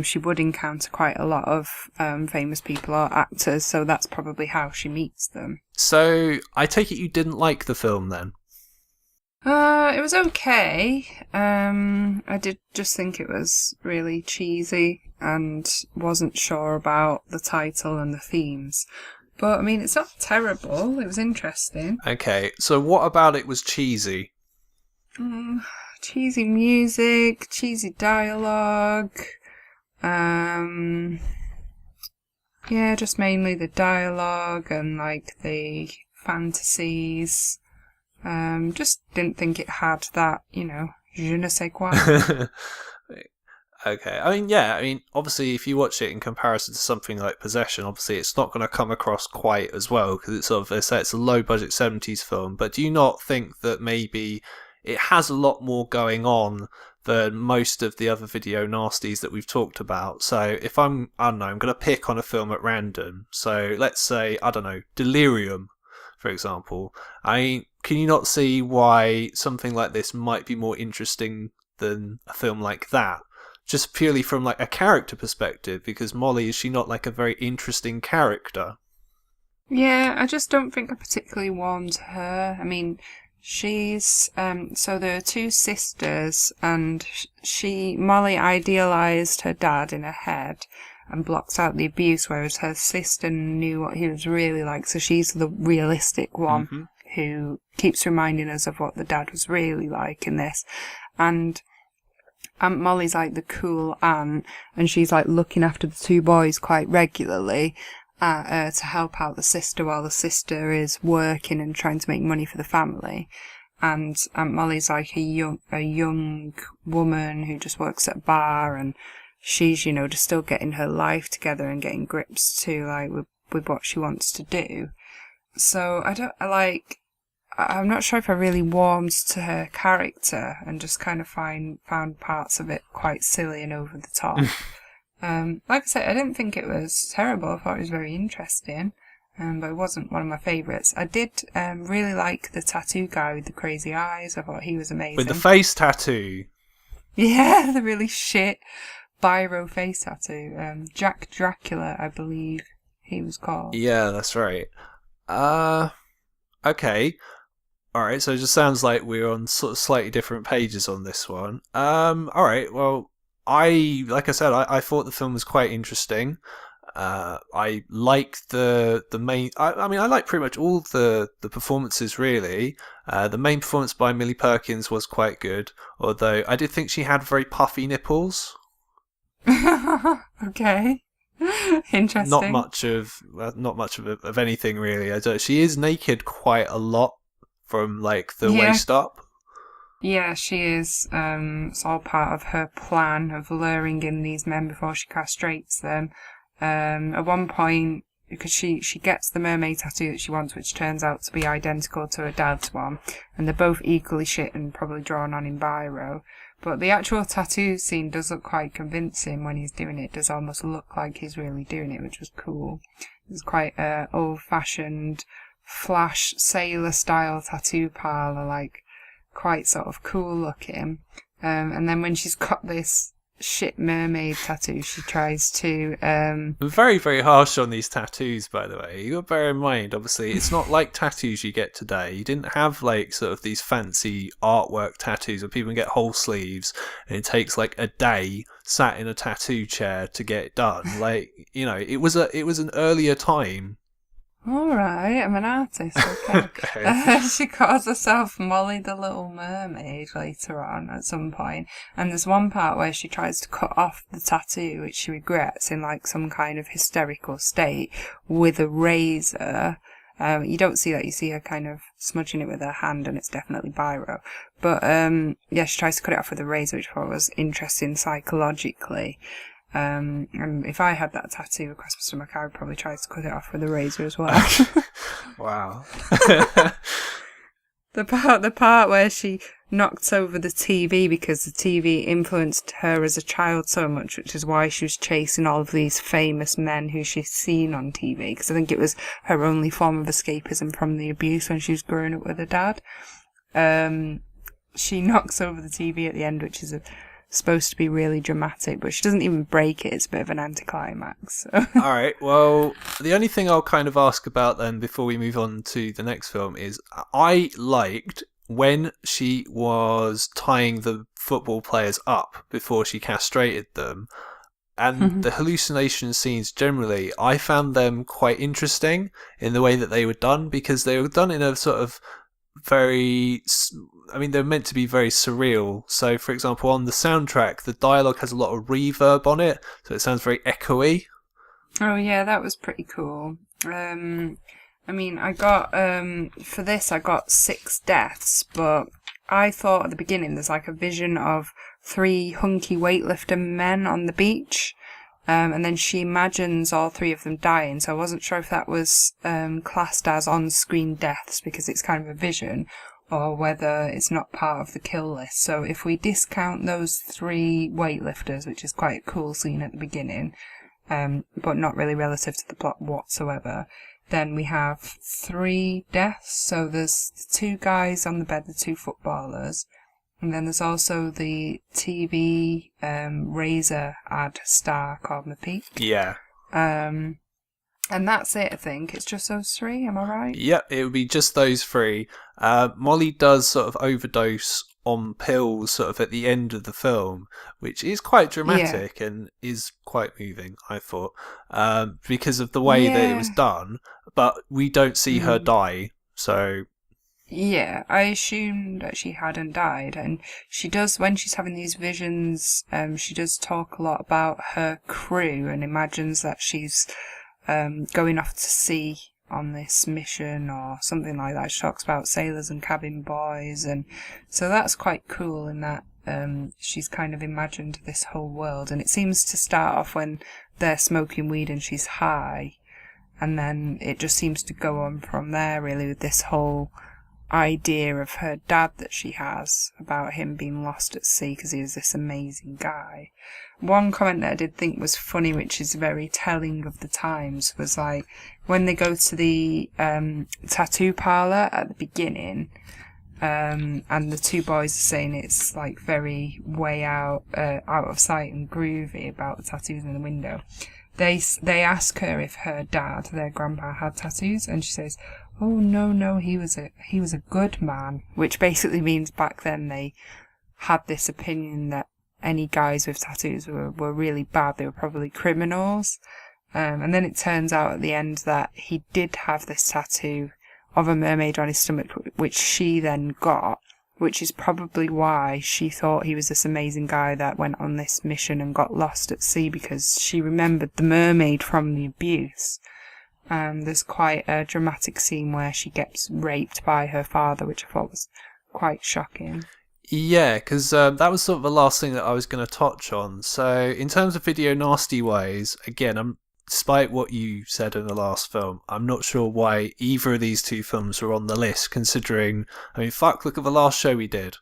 Speaker 2: she would encounter quite a lot of famous people or actors, so that's probably how she meets them.
Speaker 1: So, I take it you didn't like the film then?
Speaker 2: It was okay. I did just think it was really cheesy and wasn't sure about the title and the themes. But, I mean, it's not terrible. It was interesting.
Speaker 1: Okay, so what about it was cheesy?
Speaker 2: Cheesy music, cheesy dialogue. Yeah, just mainly the dialogue and like the fantasies. Just didn't think it had that, je ne sais quoi.
Speaker 1: Okay, I mean, obviously, if you watch it in comparison to something like Possession, obviously it's not going to come across quite as well, because it's sort of, it's a low-budget 70s film, but do you not think that maybe it has a lot more going on than most of the other video nasties that we've talked about? So if I'm going to pick on a film at random, so let's say, I don't know, Delirium, for example. Can you not see why something like this might be more interesting than a film like that? Just purely from like a character perspective, because Molly, is she not like a very interesting character?
Speaker 2: Yeah, I just don't think I particularly warmed to her. I mean, she's so there are two sisters, and Molly idealised her dad in her head and blocks out the abuse, whereas her sister knew what he was really like, so she's the realistic one who keeps reminding us of what the dad was really like in this. And Aunt Molly's like the cool aunt, and she's like looking after the two boys quite regularly to help out the sister while the sister is working and trying to make money for the family. And Aunt Molly's like a young woman who just works at a bar, and she's, just still getting her life together and getting grips to like with what she wants to do. So I'm not sure if I really warmed to her character, and just kind of found parts of it quite silly and over the top. Like I said, I didn't think it was terrible. I thought it was very interesting, but it wasn't one of my favourites. I did really like the tattoo guy with the crazy eyes. I thought he was amazing.
Speaker 1: With the face tattoo.
Speaker 2: Yeah, the really shit biro face tattoo. Jack Dracula, I believe he was called.
Speaker 1: Yeah, that's right. Okay. Alright, so it just sounds like we're on sort of slightly different pages on this one. Alright, well, like I said, I thought the film was quite interesting. I like the main... I mean, I like pretty much all the performances, really. The main performance by Millie Perkins was quite good, although I did think she had very puffy nipples.
Speaker 2: Okay. Interesting.
Speaker 1: Not much of anything, really. She is naked quite a lot from, like, the waist up.
Speaker 2: Yeah, she is. It's all part of her plan of luring in these men before she castrates them. At one point, because she gets the mermaid tattoo that she wants, which turns out to be identical to her dad's one, and they're both equally shit and probably drawn on in biro. But the actual tattoo scene does look quite convincing when he's doing it. It does almost look like he's really doing it, which was cool. It's quite a old-fashioned flash sailor style tattoo parlor, like quite sort of cool looking. And then when she's got this shit mermaid tattoo, she tries to
Speaker 1: Very, very harsh on these tattoos, by the way. You got to bear in mind, obviously, it's not like tattoos you get today. You didn't have like sort of these fancy artwork tattoos where people can get whole sleeves and it takes like a day sat in a tattoo chair to get it done. Like, you know, it was an earlier time.
Speaker 2: Alright, I'm an artist, okay.
Speaker 1: Okay.
Speaker 2: She calls herself Molly the Little Mermaid later on at some point, and there's one part where she tries to cut off the tattoo, which she regrets in like some kind of hysterical state, with a razor. You don't see that, you see her kind of smudging it with her hand, and it's definitely biro. But yeah, she tries to cut it off with a razor, which I thought was interesting psychologically. And if I had that tattoo across my stomach, I would probably try to cut it off with a razor as well.
Speaker 1: Wow.
Speaker 2: The part where she knocked over the TV because the TV influenced her as a child so much, which is why she was chasing all of these famous men who she's seen on TV, because I think it was her only form of escapism from the abuse when she was growing up with her dad. She knocks over the TV at the end, which is supposed to be really dramatic, but she doesn't even break it. It's a bit of an anticlimax. So.
Speaker 1: All right. Well, the only thing I'll kind of ask about then before we move on to the next film is I liked when she was tying the football players up before she castrated them. And the hallucination scenes generally, I found them quite interesting in the way that they were done, because they were done in a sort of very, I mean, they're meant to be very surreal. So, for example, on the soundtrack, the dialogue has a lot of reverb on it, so it sounds very echoey.
Speaker 2: Oh yeah, that was pretty cool. I mean, I got for this I got 6 deaths, but I thought at the beginning there's like a vision of 3 hunky weightlifter men on the beach. And then she imagines all 3 of them dying, so I wasn't sure if that was classed as on-screen deaths because it's kind of a vision, or whether it's not part of the kill list. So if we discount those 3 weightlifters, which is quite a cool scene at the beginning, but not really relative to the plot whatsoever, then we have 3 deaths. So there's the 2 guys on the bed, the 2 footballers. And then there's also the TV Razor ad star called Mapeak.
Speaker 1: Yeah.
Speaker 2: And that's it, I think. It's just those 3, am I right?
Speaker 1: Yep, it would be just those 3. Molly does sort of overdose on pills sort of at the end of the film, which is quite dramatic and is quite moving, I thought, because of the way that it was done. But we don't see her die, so...
Speaker 2: Yeah, I assumed that she hadn't died, and she does, when she's having these visions, she does talk a lot about her crew and imagines that she's going off to sea on this mission or something like that. She talks about sailors and cabin boys, and so that's quite cool in that she's kind of imagined this whole world, and it seems to start off when they're smoking weed and she's high, and then it just seems to go on from there really with this whole idea of her dad that she has about him being lost at sea because he was this amazing guy. One comment that I did think was funny, which is very telling of the times, was like when they go to the tattoo parlor at the beginning, and the 2 boys are saying it's like very way out of sight and groovy about the tattoos in the window. They ask her if her dad, their grandpa, had tattoos, and she says, "Oh no, he was a good man," which basically means back then they had this opinion that any guys with tattoos were really bad. They were probably criminals. And then it turns out at the end that he did have this tattoo of a mermaid on his stomach, which she then got, which is probably why she thought he was this amazing guy that went on this mission and got lost at sea, because she remembered the mermaid from the abuse. There's quite a dramatic scene where she gets raped by her father, which I thought was quite shocking.
Speaker 1: Yeah, because that was sort of the last thing that I was going to touch on. So, in terms of video nasty ways, again, despite what you said in the last film, I'm not sure why either of these two films were on the list. Considering, I mean, fuck, look at the last show we did.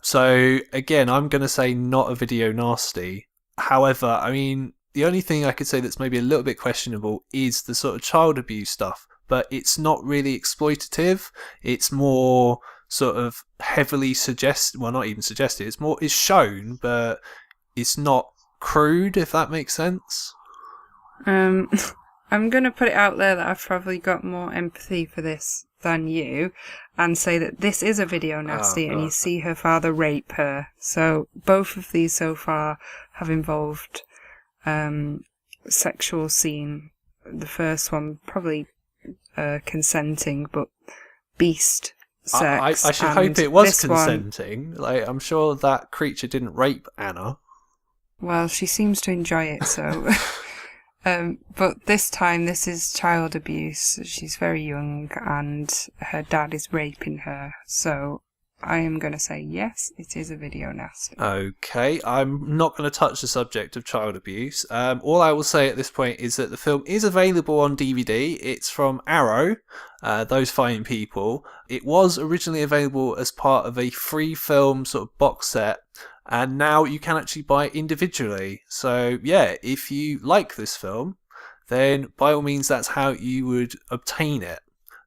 Speaker 1: So, again, I'm going to say not a video nasty. However, I mean, the only thing I could say that's maybe a little bit questionable is the sort of child abuse stuff, but it's not really exploitative. It's more sort of heavily well, not even suggested, it's shown, but it's not crude, if that makes sense.
Speaker 2: Um, I'm going to put it out there that I've probably got more empathy for this than you, and say that this is a video nasty, and you see her father rape her. So both of these so far have involved sexual scene. The first one probably consenting, but beast sex.
Speaker 1: I should hope it was consenting. Like, I'm sure that creature didn't rape Anna.
Speaker 2: Well, she seems to enjoy it, so. But this time, this is child abuse. She's very young, and her dad is raping her. So I am going to say yes, it is a video nasty.
Speaker 1: Okay, I'm not going to touch the subject of child abuse. All I will say at this point is that the film is available on DVD. It's from Arrow, those fine people. It was originally available as part of a free film sort of box set, and now you can actually buy it individually. So yeah, if you like this film, then by all means that's how you would obtain it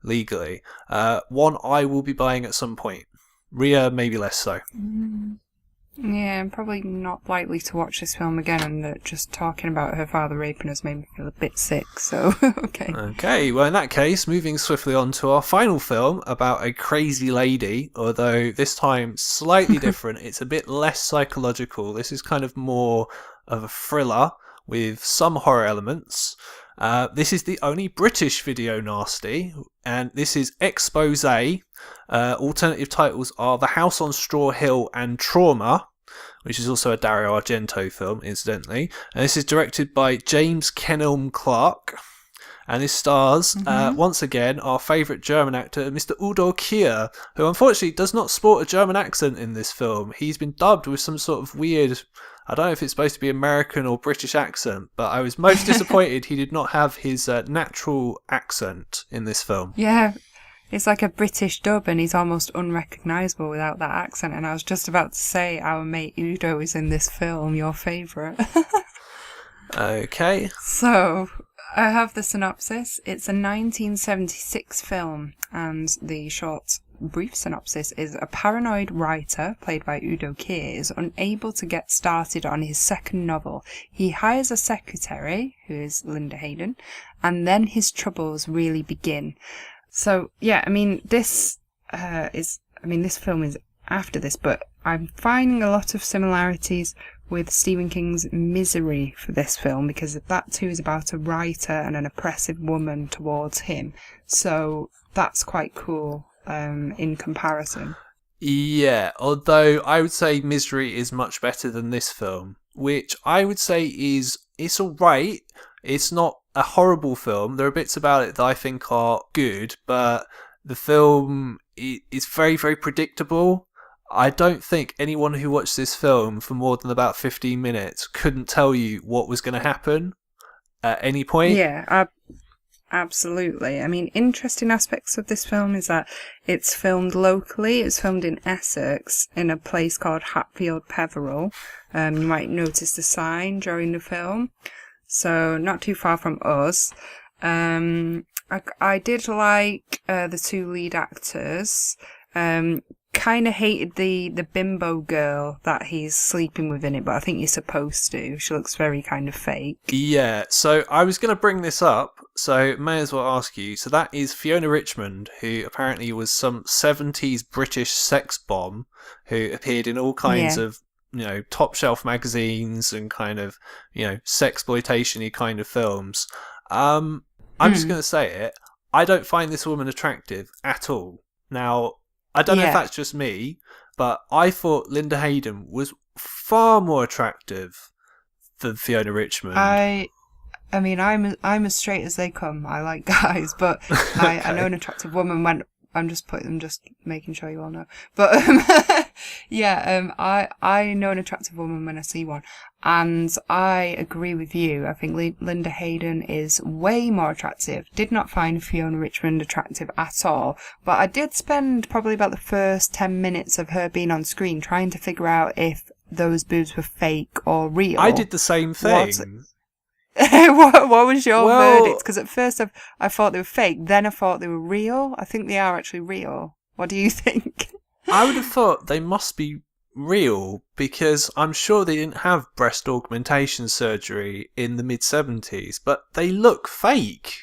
Speaker 1: legally. One I will be buying at some point. Rhea, maybe less so.
Speaker 2: Yeah, I'm probably not likely to watch this film again, and just talking about her father raping us made me feel a bit sick, so okay.
Speaker 1: Okay, well in that case, moving swiftly on to our final film about a crazy lady, although this time slightly different. It's a bit less psychological. This is kind of more of a thriller with some horror elements. This is the only British video nasty, and this is Expose. Alternative titles are The House on Straw Hill and Trauma, which is also a Dario Argento film, incidentally. And this is directed by James Kenelm Clark. And this stars, once again, our favourite German actor, Mr. Udo Kier, who unfortunately does not sport a German accent in this film. He's been dubbed with some sort of weird, I don't know if it's supposed to be American or British accent, but I was most disappointed he did not have his natural accent in this film.
Speaker 2: Yeah, it's like a British dub, and he's almost unrecognisable without that accent. And I was just about to say, our mate Udo is in this film, your favourite.
Speaker 1: Okay.
Speaker 2: So, I have the synopsis. It's a 1976 film, and the short, brief synopsis is: a paranoid writer, played by Udo Kier, is unable to get started on his second novel. He hires a secretary, who is Linda Hayden, and then his troubles really begin. So, yeah, I mean, this film is after this, but I'm finding a lot of similarities with Stephen King's Misery for this film, because that too is about a writer and an oppressive woman towards him. So that's quite cool in comparison.
Speaker 1: Yeah, although I would say Misery is much better than this film, which I would say it's alright. It's not a horrible film. There are bits about it that I think are good, but the film is very, very predictable. I don't think anyone who watched this film for more than about 15 minutes couldn't tell you what was going to happen at any point.
Speaker 2: Yeah, absolutely. I mean, interesting aspects of this film is that it's filmed locally. It's filmed in Essex, in a place called Hatfield Peveril. You might notice the sign during the film. So, not too far from us. I did like the two lead actors. Kind of hated the bimbo girl that he's sleeping with in it, but I think you're supposed to. She looks very kind of fake.
Speaker 1: Yeah, so I was going to bring this up, so may as well ask you. So that is Fiona Richmond, who apparently was some 70s British sex bomb, who appeared in all kinds of, top shelf magazines and kind of, sexploitation-y kind of films. I'm just going to say it. I don't find this woman attractive at all. Now, I don't know if that's just me, but I thought Linda Hayden was far more attractive than Fiona Richmond.
Speaker 2: I mean, I'm as straight as they come. I like guys, but okay. I know an attractive woman I'm just making sure you all know. But I know an attractive woman when I see one, and I agree with you. I think Linda Hayden is way more attractive. Did not find Fiona Richmond attractive at all, but I did spend probably about the first 10 minutes of her being on screen trying to figure out if those boobs were fake or real.
Speaker 1: I did the same thing.
Speaker 2: What was your verdict? Because at first I thought they were fake, then I thought they were real. I think they are actually real. What do you think?
Speaker 1: I would have thought they must be real, because I'm sure they didn't have breast augmentation surgery in the mid-70s, but they look fake.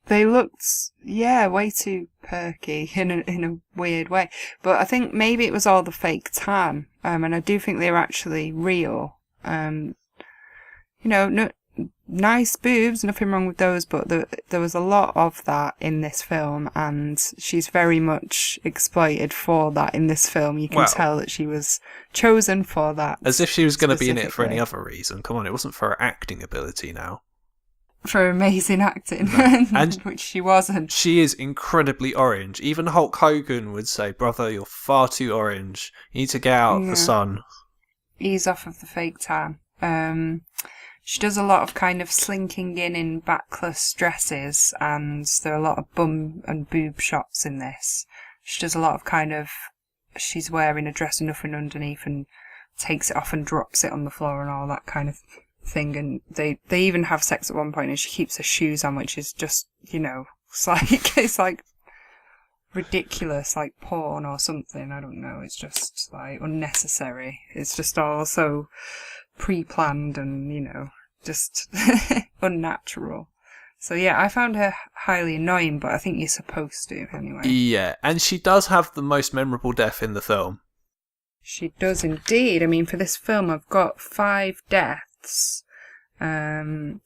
Speaker 2: They looked, way too perky in a weird way. But I think maybe it was all the fake tan, and I do think they were actually real. No, nice boobs, nothing wrong with those, but there was a lot of that in this film, and she's very much exploited for that in this film. You can tell that she was chosen for that.
Speaker 1: As if she was going to be in it for any other reason. Come on, it wasn't for her acting ability now.
Speaker 2: For amazing acting,
Speaker 1: no. And
Speaker 2: which she wasn't.
Speaker 1: She is incredibly orange. Even Hulk Hogan would say, "Brother, you're far too orange. You need to get out of the sun."
Speaker 2: Ease off of the fake tan. She does a lot of kind of slinking in backless dresses, and there are a lot of bum and boob shots in this. She does a lot of kind of, she's wearing a dress and nothing underneath and takes it off and drops it on the floor and all that kind of thing. And they even have sex at one point, and she keeps her shoes on, which is just, it's like ridiculous, like porn or something. I don't know. It's just like unnecessary. It's just all so pre-planned and, just unnatural. So yeah, I found her highly annoying, but I think you're supposed to anyway.
Speaker 1: Yeah, and she does have the most memorable death in the film.
Speaker 2: She does indeed. I mean, for this film, I've got 5 deaths. And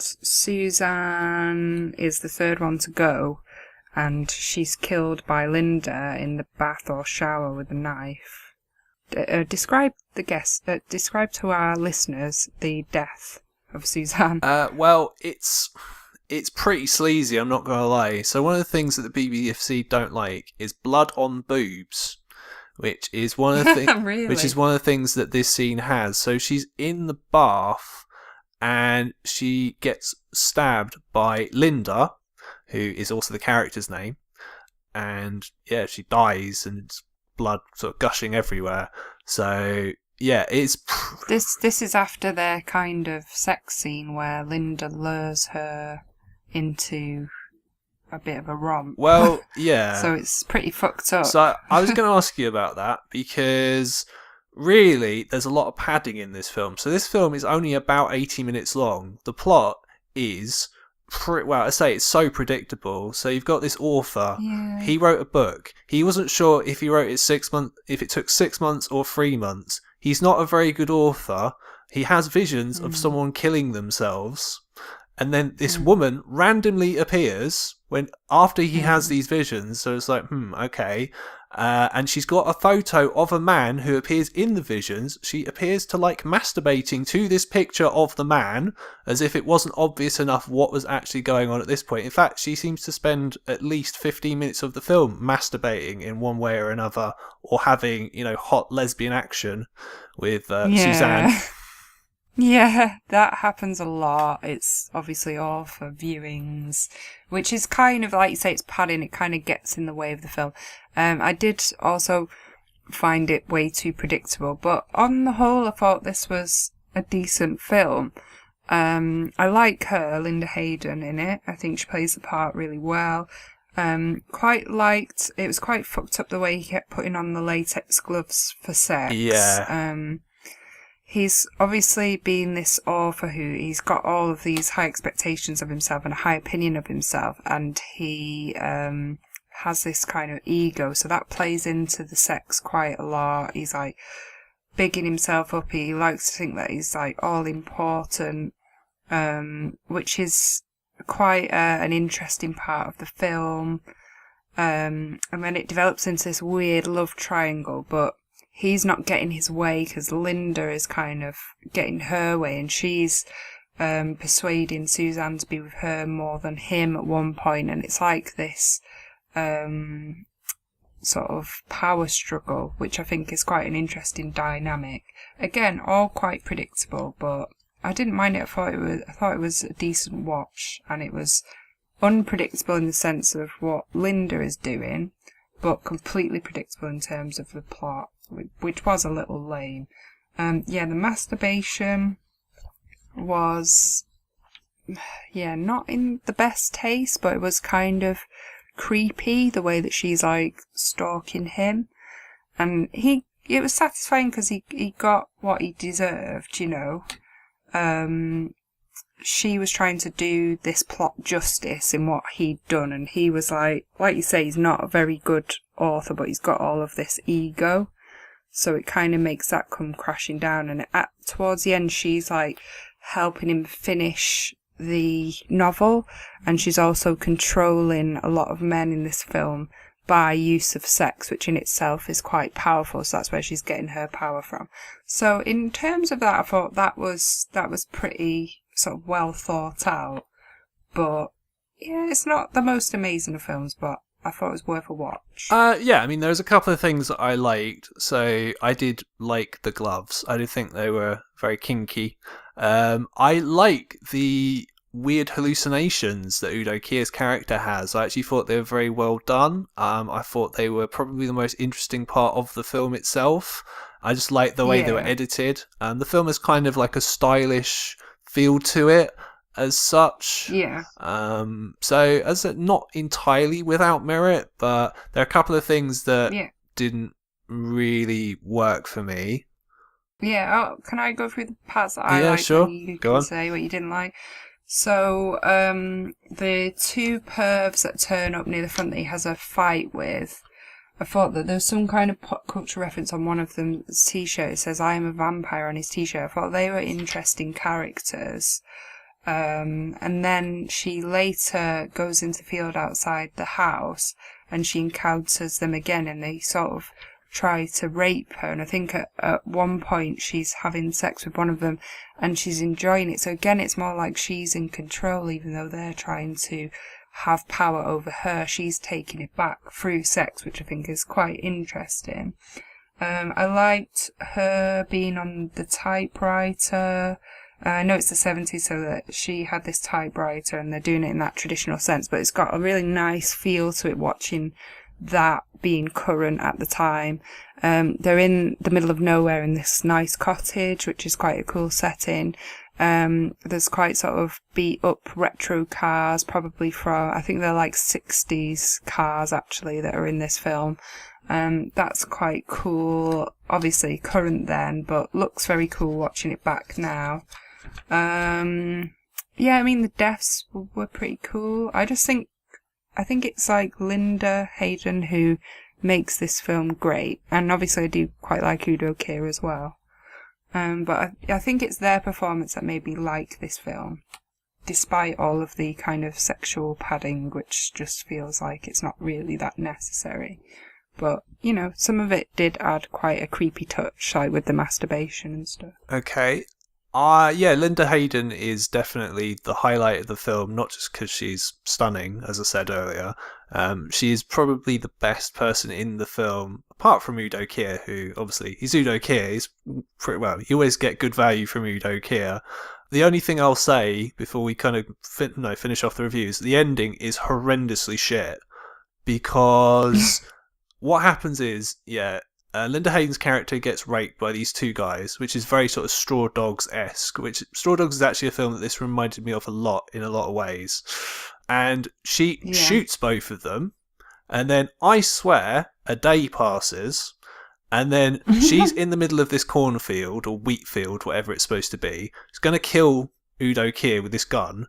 Speaker 2: Suzanne is the third one to go, and she's killed by Linda in the bath or shower with a knife. Describe to our listeners the death of Suzanne.
Speaker 1: Well, it's pretty sleazy, I'm not going to lie. So one of the things that the BBC don't like is blood on boobs, which is one of the
Speaker 2: really?
Speaker 1: Which is one of the things that this scene has. So she's in the bath and she gets stabbed by Linda, who is also the character's name, and yeah, she dies and blood sort of gushing everywhere. So yeah, it's
Speaker 2: this is after their kind of sex scene where Linda lures her into a bit of a romp.
Speaker 1: Well, yeah.
Speaker 2: So it's pretty fucked up.
Speaker 1: So I was going to ask you about that, because really there's a lot of padding in this film. So this film is only about 80 minutes long. The plot is I say it's so predictable. So you've got this author.
Speaker 2: Yeah.
Speaker 1: He wrote a book. He wasn't sure if he wrote it if it took 6 months or 3 months. He's not a very good author. He has visions of someone killing themselves, and then this woman randomly appears after he has these visions. So it's like, okay. And she's got a photo of a man who appears in the visions. She appears to like masturbating to this picture of the man, as if it wasn't obvious enough what was actually going on at this point. In fact, she seems to spend at least 15 minutes of the film masturbating in one way or another, or having, hot lesbian action with Suzanne.
Speaker 2: Yeah, that happens a lot. It's obviously all for viewings, which is kind of, like you say, it's padding. It kind of gets in the way of the film. I did also find it way too predictable, but on the whole, I thought this was a decent film. I like her, Linda Hayden, in it. I think she plays the part really well. Quite liked, it was quite fucked up the way he kept putting on the latex gloves for sex.
Speaker 1: Yeah.
Speaker 2: He's obviously been this author he's got all of these high expectations of himself and a high opinion of himself, and he has this kind of ego, so that plays into the sex quite a lot. He's like bigging himself up. He likes to think that he's like all important, which is quite an interesting part of the film. And then it develops into this weird love triangle, but he's not getting his way because Linda is kind of getting her way, and she's persuading Suzanne to be with her more than him at one point, and it's like this sort of power struggle, which I think is quite an interesting dynamic. Again, all quite predictable, but I didn't mind it. I thought it was a decent watch, and it was unpredictable in the sense of what Linda is doing, but completely predictable in terms of the plot, which was a little lame. The masturbation was, not in the best taste, but it was kind of creepy, the way that she's like stalking him, and it was satisfying because he got what he deserved, She was trying to do this plot justice in what he'd done, and he was like you say, he's not a very good author, but he's got all of this ego, so it kind of makes that come crashing down. And towards the end, she's like helping him finish the novel, and she's also controlling a lot of men in this film by use of sex, which in itself is quite powerful. So that's where she's getting her power from. So in terms of that, I thought that was pretty sort of well thought out. But it's not the most amazing of films, but I thought it was worth a watch.
Speaker 1: There's a couple of things that I liked. So I did like the gloves. I did think they were very kinky. I like the weird hallucinations that Udo Kier's character has. I actually thought they were very well done. I thought they were probably the most interesting part of the film itself. I just liked the way they were edited. The film has kind of like a stylish feel to it as such.
Speaker 2: Yeah.
Speaker 1: So as not entirely without merit, but there are a couple of things that didn't really work for me.
Speaker 2: Yeah. Oh, can I go through the parts that I liked?
Speaker 1: Sure.
Speaker 2: And you
Speaker 1: go
Speaker 2: can
Speaker 1: on.
Speaker 2: say what you didn't like. So, the two pervs that turn up near the front that he has a fight with, I thought that there was some kind of pop culture reference on one of them's t-shirt. It says, "I am a vampire" on his t-shirt. I thought they were interesting characters. And then she later goes into the field outside the house, and she encounters them again, and they sort of try to rape her. And I think at one point she's having sex with one of them, and she's enjoying it. So again, it's more like she's in control, even though they're trying to have power over her. She's taking it back through sex, which I think is quite interesting. I liked her being on the typewriter. I know it's the 70s, so that she had this typewriter, and they're doing it in that traditional sense, but it's got a really nice feel to it, watching that being current at the time. They're in the middle of nowhere in this nice cottage, which is quite a cool setting. There's quite sort of beat up retro cars, probably from, I think they're like 60s cars actually that are in this film. That's quite cool. Obviously current then, but looks very cool watching it back now. The deaths were pretty cool. I think it's like Linda Hayden who makes this film great, and obviously I do quite like Udo Kier as well. But I think it's their performance that made me like this film, despite all of the kind of sexual padding, which just feels like it's not really that necessary. But, some of it did add quite a creepy touch, like with the masturbation and stuff.
Speaker 1: Okay. Linda Hayden is definitely the highlight of the film, not just because she's stunning, as I said earlier. She is probably the best person in the film, apart from Udo Kier, who, obviously, he's Udo Kier. He's pretty well. You always get good value from Udo Kier. The only thing I'll say, before we kind of finish off the reviews, the ending is horrendously shit. Because what happens is, Linda Hayden's character gets raped by these two guys, which is very sort of Straw Dogs-esque, which Straw Dogs is actually a film that this reminded me of a lot in a lot of ways. And she shoots both of them, and then I swear a day passes, and then she's in the middle of this cornfield or wheat field, whatever it's supposed to be. She's going to kill Udo Kier with this gun.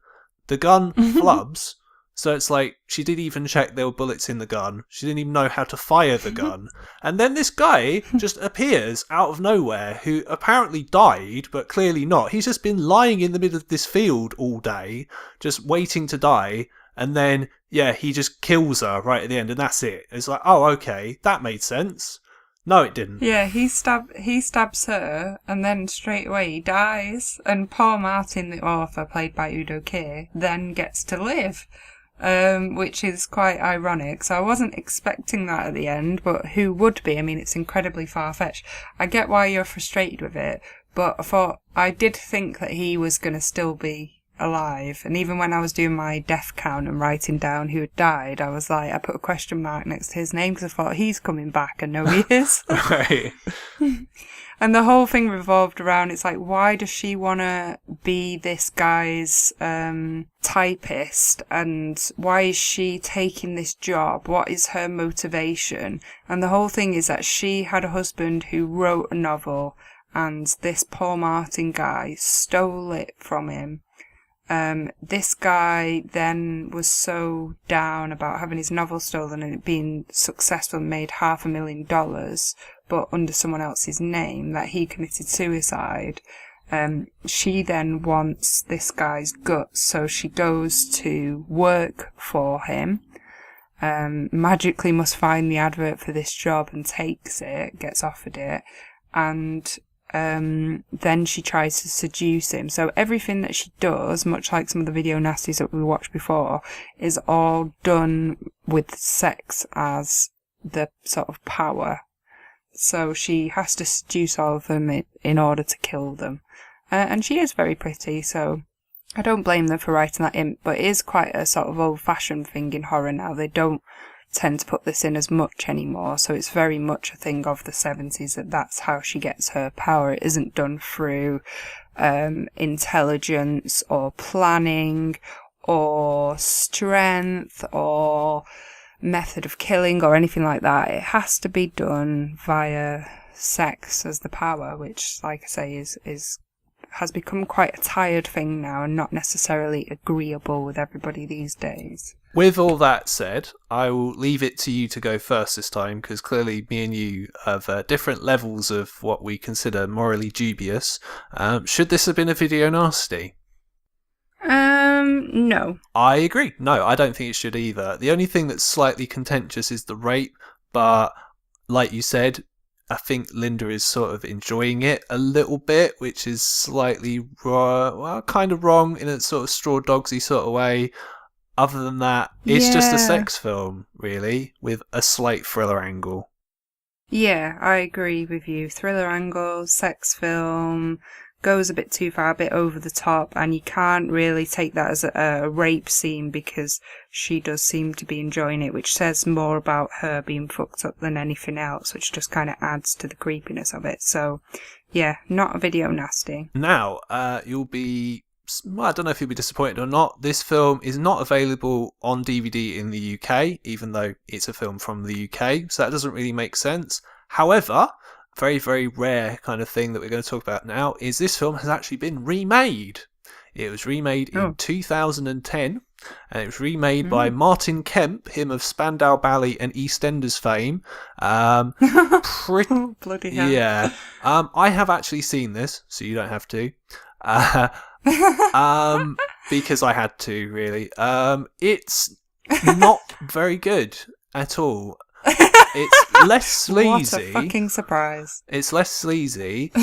Speaker 1: The gun flubs. So it's like, she didn't even check there were bullets in the gun. She didn't even know how to fire the gun. And then this guy just appears out of nowhere, who apparently died, but clearly not. He's just been lying in the middle of this field all day, just waiting to die. And then, he just kills her right at the end, and that's it. It's like, oh, okay, that made sense. No, it didn't.
Speaker 2: Yeah, he stabs her, and then straight away he dies. And Paul Martin, the author, played by Udo Kier, then gets to live. which is quite ironic. So I wasn't expecting that at the end, but who would be? I mean, it's incredibly far-fetched. I get why you're frustrated with it, but I did think that he was going to still be alive. And even when I was doing my death count and writing down who had died, I was like, I put a question mark next to his name because I thought he's coming back, and no, he is.
Speaker 1: Right.
Speaker 2: And the whole thing revolved around, it's like, why does she want to be this guy's typist, and why is she taking this job? What is her motivation? And the whole thing is that she had a husband who wrote a novel, and this Paul Martin guy stole it from him. This guy then was so down about having his novel stolen and it being successful and made $500,000, but under someone else's name, that he committed suicide. She then wants this guy's guts, so she goes to work for him, magically must find the advert for this job and takes it, gets offered it, and then she tries to seduce him. So everything that she does, much like some of the video nasties that we watched before, is all done with sex as the sort of power. So she has to seduce all of them in order to kill them. And she is very pretty, so I don't blame them for writing that in, but it is quite a sort of old-fashioned thing in horror now. They don't tend to put this in as much anymore, so it's very much a thing of the 70s that that's how she gets her power. It isn't done through intelligence or planning or strength or method of killing or anything like that. It has to be done via sex as the power, which, like I say, has become quite a tired thing now and not necessarily agreeable with everybody these days.
Speaker 1: With all that said, I will leave it to you to go first this time, because clearly me and you have different levels of what we consider morally dubious. Should this have been a video nasty?
Speaker 2: No.
Speaker 1: I agree. No, I don't think it should either. The only thing that's slightly contentious is the rape, but like you said, I think Linda is sort of enjoying it a little bit, which is slightly kind of wrong in a sort of straw dogsy sort of way. Other than that, it's just a sex film, really, with a slight thriller angle.
Speaker 2: Yeah, I agree with you. Thriller angle, sex film, goes a bit too far, a bit over the top, and you can't really take that as a rape scene because she does seem to be enjoying it, which says more about her being fucked up than anything else, which just kind of adds to the creepiness of it. So, yeah, not a video nasty.
Speaker 1: Now, you'll be... Well, I don't know if you'll be disappointed or not. This film is not available on DVD in the UK, even though it's a film from the UK, so that doesn't really make sense. However, very, very rare kind of thing that we're going to talk about now is this film has actually been remade. It was remade in 2010, and it was remade by Martin Kemp, him of Spandau Ballet and EastEnders fame.
Speaker 2: Bloody hell.
Speaker 1: Yeah. I have actually seen this, so you don't have to. Because I had to, really. It's not very good at all. It's less sleazy.
Speaker 2: What a fucking surprise.
Speaker 1: It's less sleazy.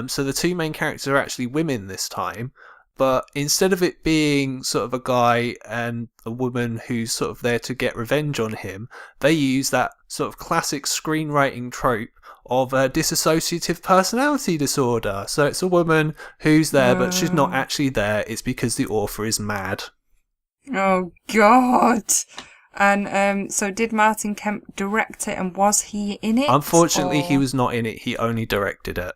Speaker 1: So the two main characters are actually women this time. But instead of it being sort of a guy and a woman who's sort of there to get revenge on him, they use that sort of classic screenwriting trope of a dissociative personality disorder. So it's a woman who's there, but she's not actually there. It's because the author is mad.
Speaker 2: Oh, God. And so did Martin Kemp direct it, and was he in it?
Speaker 1: Unfortunately, he was not in it. He only directed it.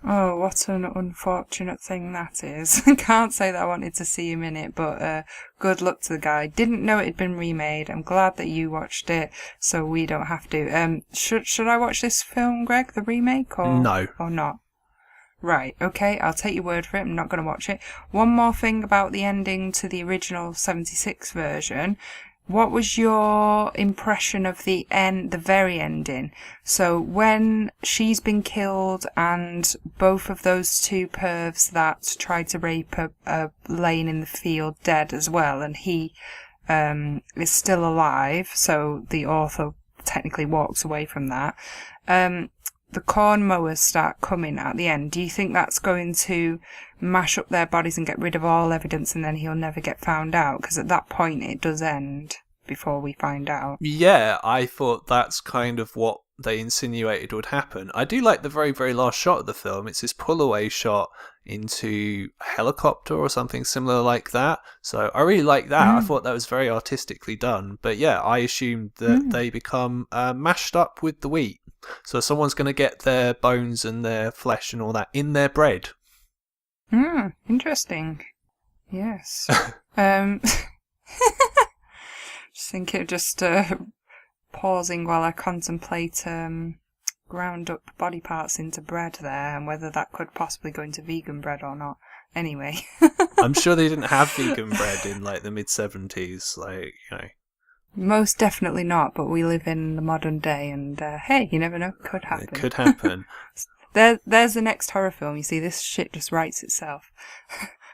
Speaker 2: Oh, what an unfortunate thing that is. I can't say that I wanted to see him in it, but good luck to the guy. Didn't know it had been remade. I'm glad that you watched it, so we don't have to. Should I watch this film, Greg, the remake, or
Speaker 1: no,
Speaker 2: or not? Right, okay, I'll take your word for it. I'm not going to watch it. One more thing about the ending to the original 76 version. What was your impression of the very ending? So when she's been killed and both of those two pervs that tried to rape her are laying in the field dead as well, and he is still alive, so the author technically walks away from that. the corn mowers start coming at the end, do you think that's going to mash up their bodies and get rid of all evidence, and then he'll never get found out? Because at that point it does end before we find out.
Speaker 1: Yeah, I thought that's kind of what they insinuated would happen. I do like the very, very last shot of the film. It's this pull-away shot into a helicopter or something similar like that. So I really like that. I thought that was very artistically done. But yeah, I assumed that they become mashed up with the wheat. So someone's going to get their bones and their flesh and all that in their bread.
Speaker 2: Interesting. Yes. Just thinking of pausing while I contemplate ground up body parts into bread there, and whether that could possibly go into vegan bread or not. Anyway.
Speaker 1: I'm sure they didn't have vegan bread in like the mid-70s, like, you know.
Speaker 2: Most definitely not, but we live in the modern day, and hey, you never know, it could happen.
Speaker 1: It could happen.
Speaker 2: There's the next horror film. You see, this shit just writes itself.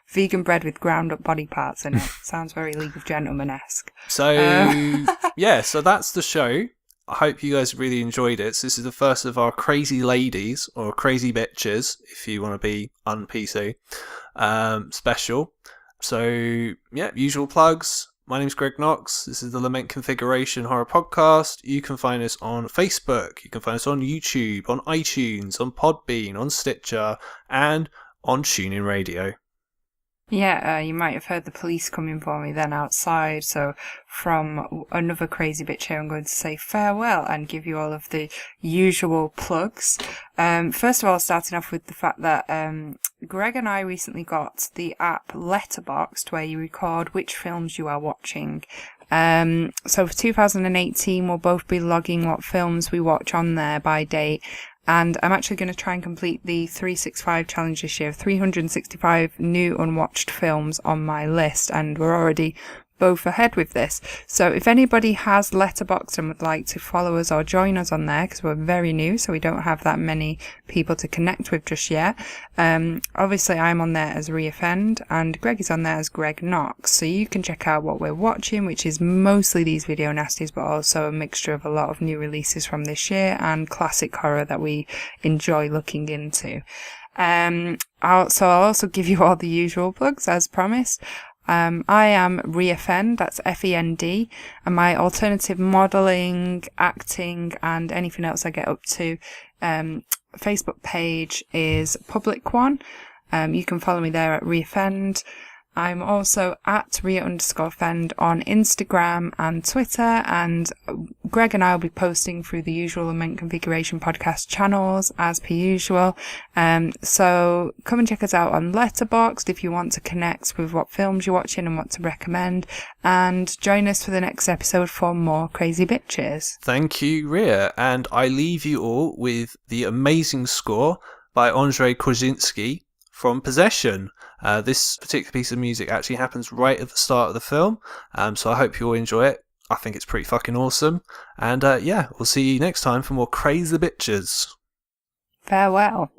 Speaker 2: Vegan bread with ground up body parts in it. Sounds very League of Gentlemen-esque.
Speaker 1: So, yeah, so that's the show. I hope you guys really enjoyed it. So this is the first of our crazy ladies, or crazy bitches, if you want to be un-PC, special. So, yeah, usual plugs. My name's Greg Knox. This is the Lament Configuration Horror Podcast. You can find us on Facebook. You can find us on YouTube, on iTunes, on Podbean, on Stitcher, and on TuneIn Radio.
Speaker 2: Yeah, you might have heard the police coming for me then outside, so from another crazy bitch here, I'm going to say farewell and give you all of the usual plugs. First of all, starting off with the fact that Greg and I recently got the app Letterboxd, where you record which films you are watching. So for 2018, we'll both be logging what films we watch on there by date. And I'm actually going to try and complete the 365 challenge this year, 365 new unwatched films on my list, and we're already both ahead with this. So if anybody has Letterboxd and would like to follow us or join us on there, because we're very new, so we don't have that many people to connect with just yet. Obviously I'm on there as Reoffend, and Greg is on there as Greg Knox. So you can check out what we're watching, which is mostly these video nasties, but also a mixture of a lot of new releases from this year and classic horror that we enjoy looking into. I'll also give you all the usual plugs as promised. I am Reoffend, that's F-E-N-D, and my alternative modelling, acting, and anything else I get up to, Facebook page is public one. You can follow me there at Reoffend. I'm also at Ria_Fend on Instagram and Twitter, and Greg and I will be posting through the usual Lament Configuration podcast channels as per usual. So come and check us out on Letterboxd if you want to connect with what films you're watching and what to recommend, and join us for the next episode for more crazy bitches.
Speaker 1: Thank you, Ria, and I leave you all with the amazing score by Andrei Kozinski from Possession. This particular piece of music actually happens right at the start of the film, so I hope you all enjoy it. I think it's pretty fucking awesome. And yeah, we'll see you next time for more crazy bitches.
Speaker 2: Farewell.